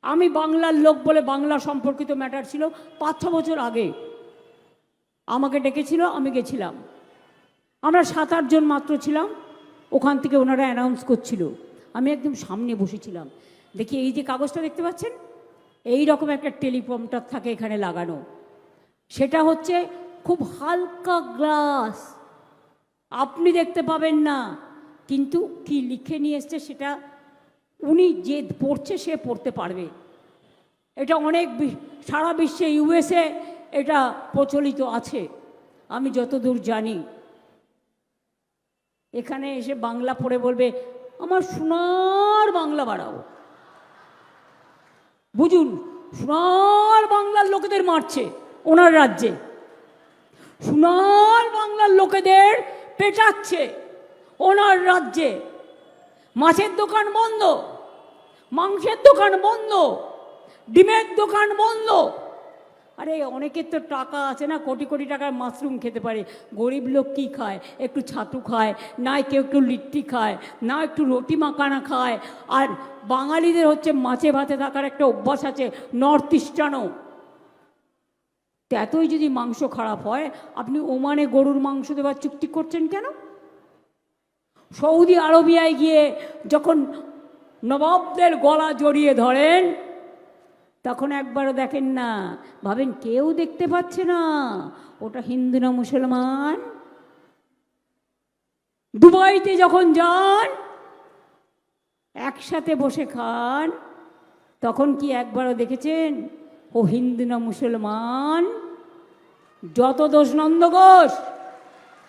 আমি বাংলার লোক বলে বাংলা সম্পর্কিত ম্যাটার ছিল, 5-6 বছর আগে আমাকে ডেকেছিল, আমি গেছিলাম। আমরা 7-8 জন মাত্র ছিলাম, ওখান থেকে ওনারা অ্যানাউন্স করছিল। আমি একদম সামনে বসেছিলাম। দেখি এই যে কাগজটা দেখতে পাচ্ছেন, এই রকম একটা টেলিপ্রম্পটার থাকে এখানে লাগানো। সেটা হচ্ছে খুব হালকা গ্লাস, আপনি দেখতে পাবেন না, কিন্তু কি লিখে নিয়ে এসছে সেটা উনি যে পড়ছে সে পড়তে পারবে। এটা অনেক সারা বিশ্বে, ইউএসএ এটা প্রচলিত আছে আমি যতদূর জানি। এখানে এসে বাংলা পড়ে বলবে আমার সোনার বাংলা বাড়াও। বুঝুন, সোনার বাংলার লোকেদের মারছে ওনার রাজ্যে, সোনার বাংলার লোকেদের পেটাচ্ছে ওনার রাজ্যে। মাছের দোকান বন্ধ, মাংসের দোকান বন্ধ, ডিমের দোকান বন্ধ। আরে অনেকের তো টাকা আছে না, কোটি কোটি টাকার মাশরুম খেতে পারে। গরিব লোক কী খায়? একটু ছাতু খায়, না কেউ একটু লিট্টি খায়, না একটু রুটি মাখানা খায়। আর বাঙালিদের হচ্ছে মাছে ভাতে থাকার একটা অভ্যাস আছে, নর্থ ইস্টার্নও। তো এতই যদি মাংস খারাপ হয়, আপনি ওমানে গরুর মাংস দেওয়ার চুক্তি করছেন কেন? সৌদি আরবিয়ায় গিয়ে যখন নবাবদের গলা জড়িয়ে ধরেন, তখন একবারও দেখেন না, ভাবেন কেউ দেখতে পাচ্ছে না ওটা হিন্দু না মুসলমান। দুবাইতে যখন যান একসাথে বসে খান, তখন কি একবারও দেখেছেন ও হিন্দু না মুসলমান? যত দোষ নন্দ ঘোষ,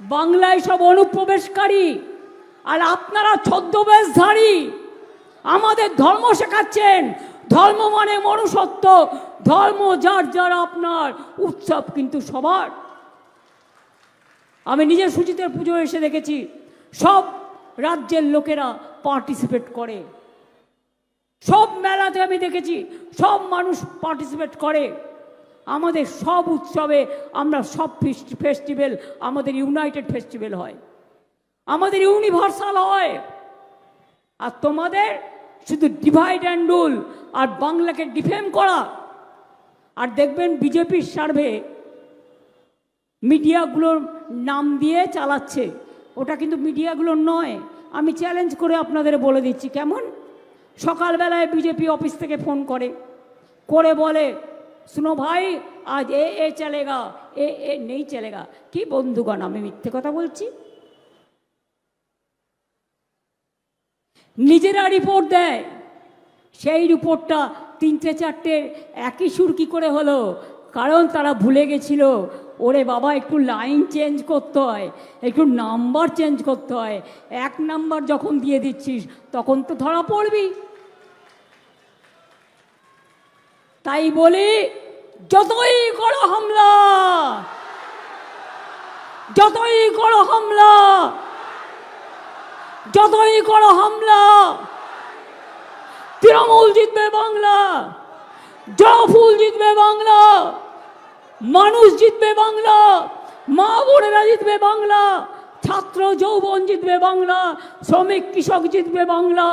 বাংলায় সব অনুপ্রবেশকারী, আর আপনারা ছদ্মবেশধারী আমাদের ধর্ম শেখাচ্ছেন। ধর্ম মানে মনুষ্যত্ব, ধর্ম যার যার আপনার, উৎসব কিন্তু সবার। আমি নিজের সুচিতের পুজো এসে দেখেছি সব রাজ্যের লোকেরা পার্টিসিপেট করে, সব মেলাতে আমি দেখেছি সব মানুষ পার্টিসিপেট করে। আমাদের সব উৎসবে আমরা সব ফেস্টিভ্যাল আমাদের ইউনাইটেড ফেস্টিভ্যাল হয়, আমাদের ইউনিভার্সাল হয়। আর তোমাদের শুধু ডিভাইড অ্যান্ড রুল আর বাংলাকে ডিফেম করা। আর দেখবেন বিজেপির সার্ভে মিডিয়াগুলোর নাম দিয়ে চালাচ্ছে, ওটা কিন্তু মিডিয়াগুলোর নয়। আমি চ্যালেঞ্জ করে আপনাদের বলে দিচ্ছি কেমন। সকালবেলায় বিজেপি অফিস থেকে ফোন করে বলে শুনো ভাই আজ এ চলেগা, এ নেই চলেগা। কি বন্ধুগণ, আমি মিথ্যে কথা বলছি? নিজেরা রিপোর্ট দেয়, সেই রিপোর্টটা 3-4টে একই সুর কি করে হলো? কারণ তারা ভুলে গেছিল ওরে বাবা একটু লাইন চেঞ্জ করতে হয়, একটু নাম্বার চেঞ্জ করতে হয়। 1 নাম্বার যখন দিয়ে দিচ্ছিস তখন তো ধরা পড়বি। তাই বলি যতই করো হামলা, যতই করো হামলা, যতই করো হামলা, তৃণমূল জিতবে বাংলা, জয়ফুল জিতবে বাংলা, মানুষ জিতবে বাংলা, মা বোনেরা জিতবে বাংলা, ছাত্র যৌবন জিতবে বাংলা, শ্রমিক কৃষক জিতবে Bangla.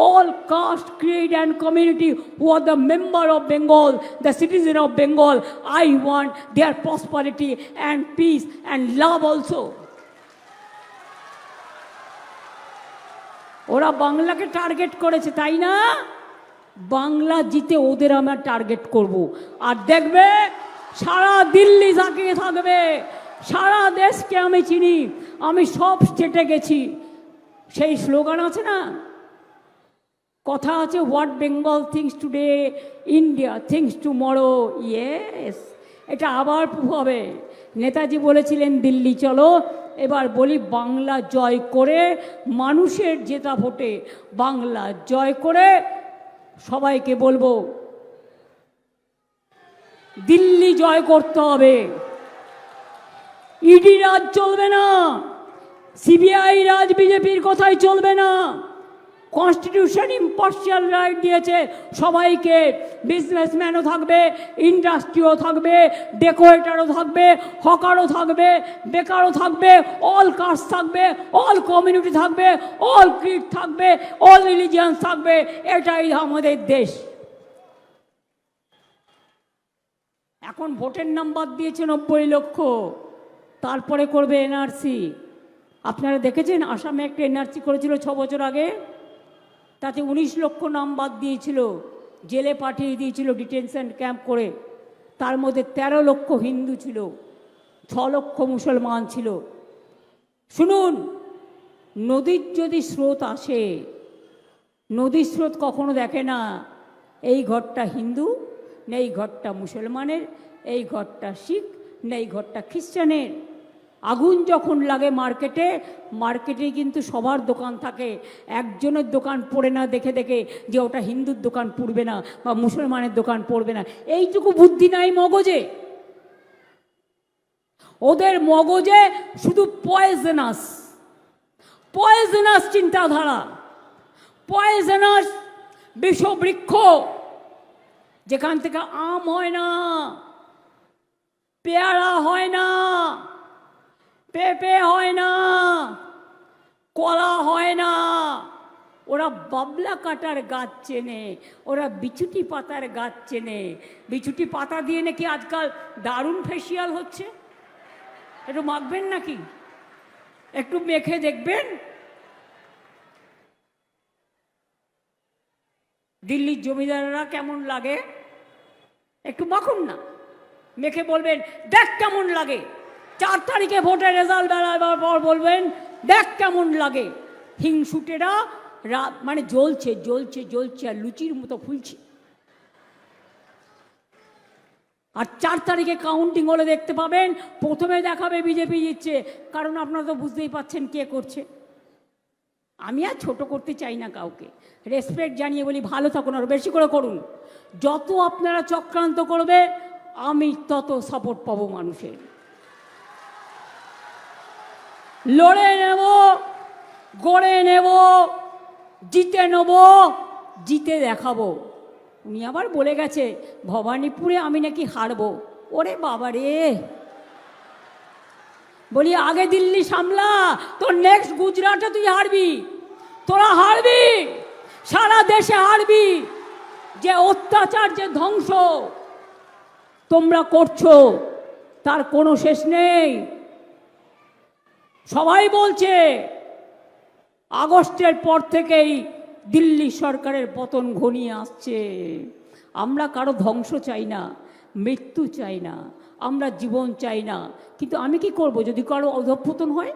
All caste, creed and community who are the member of Bengal, the citizen of Bengal, I want their prosperity and peace and love also. ওরা বাংলাকে টার্গেট করেছে তাই না? বাংলা জিতে ওদের আমরা টার্গেট করব। আর দেখবে সারা দিল্লি তাকিয়ে থাকবে, সারা দেশকে আমি চিনি, আমি সব স্টেটে গেছি। সেই স্লোগান আছে না, কথা আছে, what Bengal things today India things tomorrow. Yes, এটা আবার হবে। নেতাজি বলেছিলেন দিল্লি চলো, এবার বলি বাংলা জয় করে, মানুষের জেতা ভোটে বাংলা জয় করে সবাইকে বলবো দিল্লি জয় করতে হবে। ইডি রাজ চলবে না, সিবিআই রাজ বিজেপির কথাই চলবে না। কনস্টিটিউশন ইম্পার্শিয়াল রাইট দিয়েছে সবাইকে, বিজনেসম্যানও থাকবে, ইন্ডাস্ট্রিও থাকবে, ডেকোরেটারও থাকবে, হকারও থাকবে, বেকারও থাকবে, অল কাস্ট থাকবে, অল কমিউনিটি থাকবে, অল ক্রিড থাকবে, অল রিলিজিয়ান থাকবে। এটাই আমাদের দেশ। এখন ভোটের নাম্বার দিয়েছে 90 লক্ষ, তারপরে করবে এনআরসি। আপনারা দেখেছেন আসামে একটা এনআরসি করেছিল 6 বছর আগে, তাতে 19 লক্ষ নাম বাদ দিয়েছিল, জেলে পাঠিয়ে দিয়েছিল ডিটেনশন ক্যাম্প করে। তার মধ্যে 13 লক্ষ হিন্দু ছিল, 6 লক্ষ মুসলমান ছিল। শুনুন, নদীর যদি স্রোত আসে, নদীর স্রোত কখনো দেখে না এই ঘরটা হিন্দু, না এই ঘরটা মুসলমানের, এই ঘরটা শিখ, না এই ঘরটা খ্রিস্টানের। আগুন যখন লাগে মার্কেটে, মার্কেটে কিন্তু সবার দোকান থাকে, একজনের দোকান পড়ে না দেখে দেখে যে ওটা হিন্দুর দোকান পড়বে না বা মুসলমানের দোকান পড়বে না। এইটুকু বুদ্ধি নাই মগজে। ওদের মগজে শুধু পয়জনাস, পয়জনাস চিন্তাধারা, পয়জনাস বিষবৃক্ষ, যেখান থেকে আম হয় না, পেয়ারা হয় না, পেঁপে হয় না, কলা হয় না। ওরা বাবলা কাটার গাছ চেনে, ওরা বিছুটি পাতার গাছ চেনে। বিছুটি পাতা দিয়ে নাকি আজকাল দারুণ ফেসিয়াল হচ্ছে, একটু মাখবেন নাকি, একটু মেখে দেখবেন। দিল্লির জমিদাররা কেমন লাগে একটু মাখুন না, মেখে বলবেন দেখ কেমন লাগে। 4 তারিখে ভোটের রেজাল্ট বেরোবার পর বলবেন দেখ কেমন লাগে। হিংসুটেরা মানে জ্বলছে জ্বলছে জ্বলছে আর লুচির মতো ফুলছে। আর 4 তারিখে কাউন্টিং হলে দেখতে পাবেন প্রথমে দেখাবে বিজেপি জিতছে, কারণ আপনারা তো বুঝতেই পাচ্ছেন কে করছে। আমি আর ছোট করতে চাই না কাউকে, রেসপেক্ট জানিয়ে বলি ভালো থাকুন, আর বেশি করে করুন। যত আপনারা চক্রান্ত করবে আমি তত সাপোর্ট পাবো মানুষের। লড়ে নেব, গড়ে নেব, জিতে নেব, জিতে দেখাবো। উনি আবার বলে গেছে ভবানীপুরে আমি নাকি হারবো। ওরে বাবা রে, বলি আগে দিল্লি সামলা, তোর নেক্সট গুজরাটে তুই হারবি, তোরা হারবি, সারা দেশে হারবি। যে অত্যাচার, যে ধ্বংস তোমরা করছো তার কোনো শেষ নেই। সবাই বলছে আগস্টের পর থেকেই দিল্লি সরকারের পতন ঘনিয়ে আসছে। আমরা কারো ধ্বংস চাই না, মৃত্যু চাই না, আমরা জীবন চাই না। কিন্তু আমি কি করব যদি কারো অধঃপতন হয়?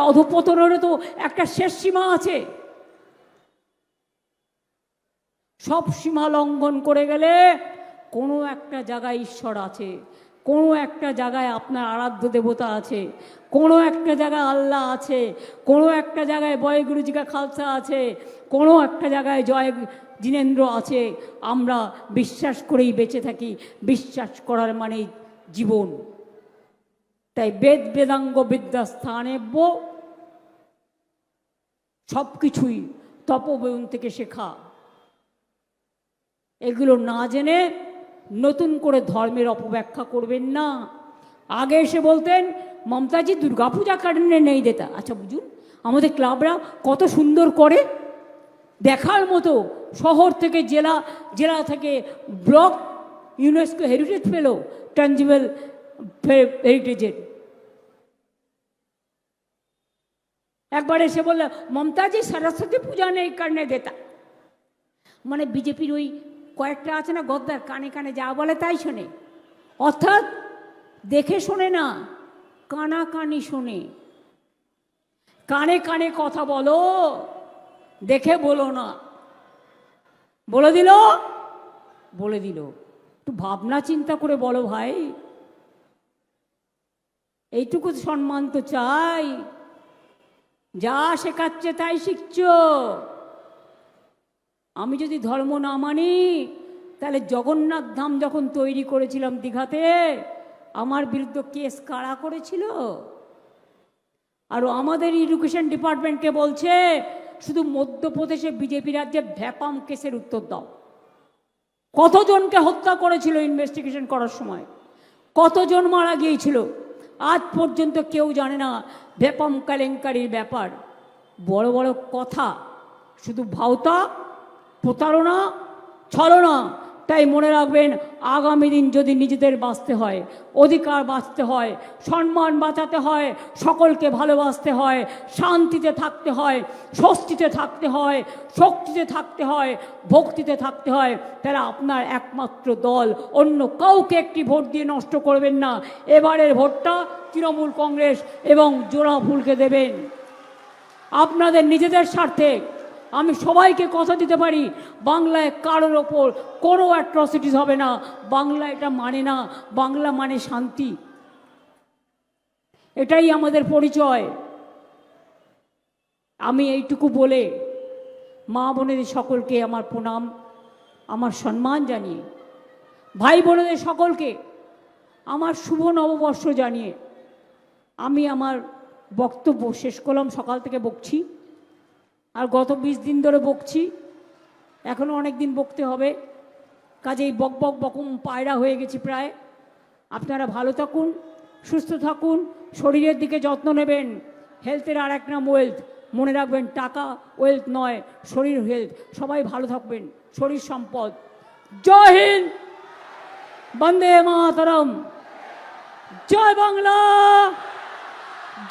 অধঃপতনেরও তো একটা শেষ সীমা আছে। সব সীমা লঙ্ঘন করে গেলে কোনো একটা জায়গায় ঈশ্বর আছে, কোনো একটা জায়গায় আপনার আরাধ্য দেবতা আছে, কোনো একটা জায়গায় আল্লাহ আছে, কোনো একটা জায়গায় বয় গুরুজিকা খালসা আছে, কোনো একটা জায়গায় জয় জিনেন্দ্র আছে। আমরা বিশ্বাস করেই বেঁচে থাকি, বিশ্বাস করার মানেই জীবন। তাই বেদ বেদাঙ্গ বিদ্যা স্থানেব্য, সব কিছুই তপোবন থেকে শেখা। এগুলো না জেনে নতুন করে ধর্মের অপব্যাখ্যা করবেন না। আগে এসে বলতেন মমতাজি দুর্গাপূজা কারণে নেই দেতা। আচ্ছা বুঝুন, আমাদের ক্লাবরা কত সুন্দর করে, দেখার মতো। শহর থেকে জেলা, জেলা থেকে ব্লক, ইউনেস্কো হেরিটেজ পেল, ট্যাঞ্জিবল হেরিটেজের। একবার এসে বলল মমতাজি সরস্বতী পূজা নেই কারণে দেতা। মানে বিজেপির ওই কয়েকটা আছে না গদ্দার, কানে কানে যা বলে তাই শোনে, অর্থাৎ দেখে শোনে না, কানাকানি শোনে। কানে কানে কথা বলো, দেখে বলো না। বলে দিল, বলে দিল, একটু ভাবনা চিন্তা করে বলো ভাই। এইটুকু সম্মান তো চাই। যা শেখাচ্ছে তাই শিখছ। আমি যদি ধর্ম না মানি, তাহলে জগন্নাথ ধাম যখন তৈরি করেছিলাম দীঘাতে, আমার বিরুদ্ধে কেস কারা করেছিল? আর আমাদের এডুকেশন ডিপার্টমেন্টকে বলছে শুধু মধ্যপ্রদেশে বিজেপি রাজ্যে ভ্যাপাম কেসের উত্তর দাও। কতজনকে হত্যা করেছিল ইনভেস্টিগেশন করার সময়, কতজন মারা গিয়েছিল, আজ পর্যন্ত কেউ জানে না ভ্যাপাম কেলেঙ্কারির ব্যাপার। বড় বড় কথা, শুধু ভাওতা, প্রতারণা, ছলনা। তাই মনে রাখবেন, আগামী দিন যদি নিজেদের বাঁচতে হয়, অধিকার বাঁচতে হয়, সম্মান বাঁচাতে হয়, সকলকে ভালোবাসতে হয়, শান্তিতে থাকতে হয়, স্বস্তিতে থাকতে হয়, শক্তিতে থাকতে হয়, ভক্তিতে থাকতে হয়, তাহলে আপনার একমাত্র দল, অন্য কাউকে একটি ভোট দিয়ে নষ্ট করবেন না। এবারের ভোটটা তৃণমূল কংগ্রেস এবং জোড়া ফুলকে দেবেন আপনাদের নিজেদের স্বার্থে। আমি সবাইকে কথা দিতে পারি, বাংলায় কারোর ওপর কোনো অ্যাট্রসিটিস হবে না। বাংলা এটা মানে না, বাংলা মানে শান্তি। এটাই আমাদের পরিচয়। আমি এইটুকু বলে মা বোনেদের সকলকে আমার প্রণাম, আমার সম্মান জানিয়ে, ভাই বোনেদের সকলকে আমার শুভ নববর্ষ জানিয়ে আমি আমার বক্তব্য শেষ করলাম। সকাল থেকে বকছি, আর গত 20 দিন ধরে বকছি, এখনও অনেক দিন বকতে হবে। কাজেই বক বক বকম পায়রা হয়ে গেছি প্রায়। আপনারা ভালো থাকুন, সুস্থ থাকুন, শরীরের দিকে যত্ন নেবেন। হেলথের আর এক নাম ওয়েলথ। মনে রাখবেন, টাকা ওয়েলথ নয়, শরীর হেলথ। সবাই ভালো থাকবেন, শরীর সম্পদ। জয় হিন্দ, বন্দে মাতরম, জয় বাংলা,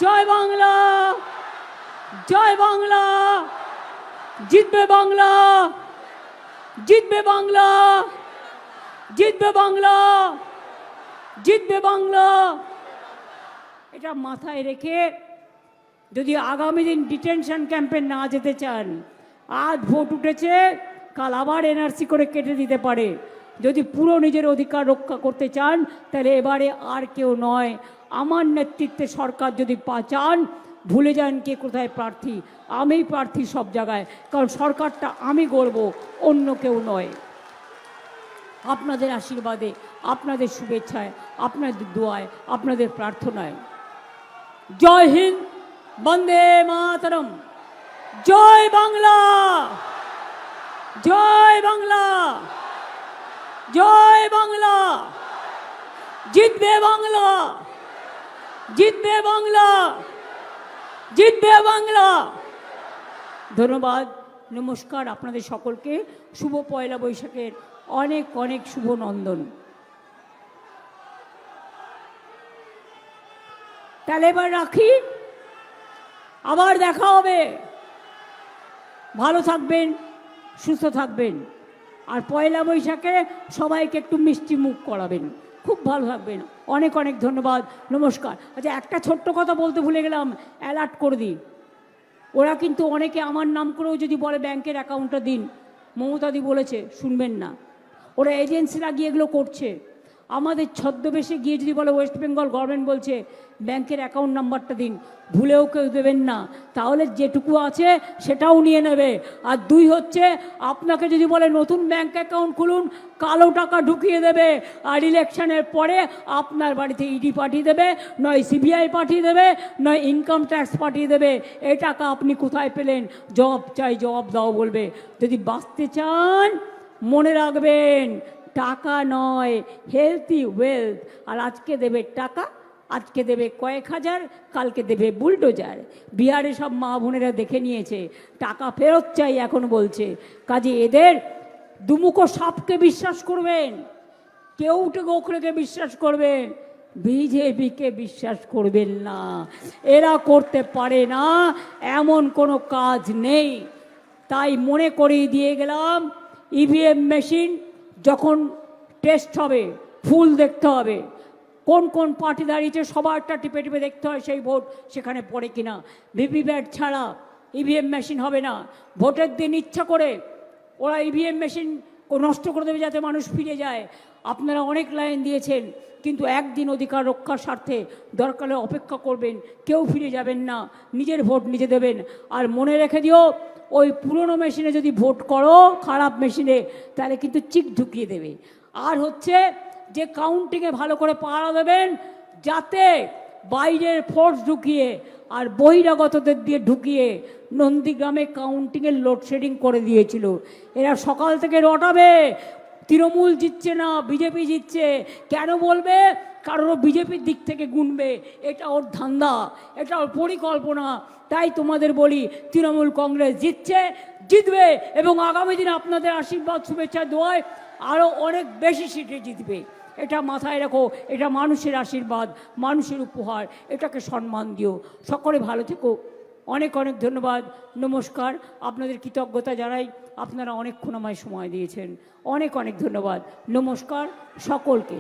জয় বাংলা, জয় বাংলা। জিতবে বাংলা, জিতবে বাংলা, জিতবে বাংলা, জিতবে বাংলা। এটা মাথায় রেখে যদি আগামী দিন ডিটেনশন ক্যাম্পে না যেতে চান, আজ ভোট উঠেছে, কাল আবার এনআরসি করে কেটে দিতে পারে। যদি পুরো নিজের অধিকার রক্ষা করতে চান, তাহলে এবারে আর কেউ নয়, আমার নেতৃত্বে সরকার যদি চান, ভুলে যান কে কোথায় প্রার্থী। আমি প্রার্থী সব জায়গায়, কারণ সরকারটা আমি গড়ব, অন্য কেউ নয়। আপনাদের আশীর্বাদে, আপনাদের শুভেচ্ছায়, আপনাদের দোয়ায়, আপনাদের প্রার্থনায়। জয় হিন্দ, বন্দে মাতরম, জয় বাংলা, জয় বাংলা, জয় বাংলা। জিতবে বাংলা, জিতবে বাংলা, জিতবে বাংলা। ধন্যবাদ, নমস্কার। আপনাদের সকলকে শুভ পয়লা বৈশাখের অনেক অনেক শুভ নন্দন। তাহলে এবার রাখি, আবার দেখা হবে। ভালো থাকবেন, সুস্থ থাকবেন, আর পয়লা বৈশাখে সবাইকে একটু মিষ্টি মুখ করাবেন। খুব ভালো থাকবেন। অনেক অনেক ধন্যবাদ, নমস্কার। আচ্ছা, একটা ছোট্ট কথা বলতে ভুলে গেলাম, অ্যালার্ট করে দিই। ওরা কিন্তু অনেকে আমার নাম করেও যদি বলে ব্যাংকের অ্যাকাউন্টটা দিন, মমতাদি বলেছে শুনবেন না। ওরা এজেন্সিরা গিয়ে এগুলো করছে। আমাদের ছদ্মবেশে গিয়ে যদি বলে ওয়েস্ট বেঙ্গল গভর্নমেন্ট বলছে ব্যাংকের অ্যাকাউন্ট নাম্বারটা দিন, ভুলেও কেউ দেবেন না, তাহলে যেটুকু আছে সেটাও নিয়ে নেবে। আর 2 হচ্ছে, আপনাকে যদি বলে নতুন ব্যাংক অ্যাকাউন্ট খুলুন, কালো টাকা ঢুকিয়ে দেবে, আর ইলেকশনের পরে আপনার বাড়িতে ইডি পাঠিয়ে দেবে, নয় সিবিআই পাঠিয়ে দেবে, নয় ইনকাম ট্যাক্স পাঠিয়ে দেবে। এই টাকা আপনি কোথায় পেলেন? জবাব চাই, জবাব দাও বলবে। যদি বাঁচতে চান, মনে রাখবেন, টাকা নয়, হেলথি ওয়েলথ। আর আজকে দেবে টাকা, আজকে দেবে কয়েক হাজার, কালকে দেবে বুলডোজার। বিহারে সব মা বোনেরা দেখে নিয়েছে, টাকা ফেরত চাই এখন বলছে। কাজে এদের দুমুখো সাপকে বিশ্বাস করবেন, কেউটে গোখরেকে বিশ্বাস করবেন, বিজেপিকে বিশ্বাস করবেন না। এরা করতে পারে না, এমন কোনো কাজ নেই। তাই মনে করিয়ে দিয়ে গেলাম, ইভিএম মেশিন যখন টেস্ট হবে ফুল দেখতে হবে, কোন কোন পার্টি দাঁড়িয়েছে সবারটা টিপে টিপে দেখতে হয় সেই ভোট সেখানে পড়ে কিনা। ভিভিপ্যাট ছাড়া ইভিএম মেশিন হবে না। ভোটের দিন ইচ্ছা করে ওরা ইভিএম মেশিন নষ্ট করে দেবে যাতে মানুষ ফিরে যায়। আপনারা অনেক লাইন দিয়েছেন, কিন্তু একদিন অধিকার রক্ষার স্বার্থে দরকার হলে অপেক্ষা করবেন, কেউ ফিরে যাবেন না, নিজের ভোট নিজে দেবেন। আর মনে রেখে দিও, ওই পুরনো মেশিনে যদি ভোট করো, খারাপ মেশিনে, তাহলে কিন্তু চিক ঢুকিয়ে দেবে। আর হচ্ছে যে কাউন্টিংয়ে ভালো করে পাহারা দেবেন, যাতে বাইরের ফোর্স ঢুকিয়ে আর বহিরাগতদের দিয়ে ঢুকিয়ে নন্দীগ্রামে কাউন্টিংয়ের লোডশেডিং করে দিয়েছিল। এরা সকাল থেকে রটাবে তৃণমূল জিতছে না, বিজেপি জিতছে। কেন বলবে? কারণ ও বিজেপির দিক থেকে গুনবে, এটা ওর ধান্দা, এটা ওর পরিকল্পনা। তাই তোমাদের বলি, তৃণমূল কংগ্রেস জিতবে এবং আগামী দিনে আপনাদের আশীর্বাদ শুভেচ্ছা দোয়ায় আরও অনেক বেশি সিটে জিতবে। এটা মাথায় রাখো, এটা মানুষের আশীর্বাদ, মানুষের উপহার, এটাকে সম্মান দিও। সকলে ভালো থেকো। অনেক অনেক ধন্যবাদ, নমস্কার। আপনাদের কৃতজ্ঞতা জানাই, আপনারা অনেকক্ষণ আমায় সময় দিয়েছেন। অনেক অনেক ধন্যবাদ, নমস্কার সকলকে।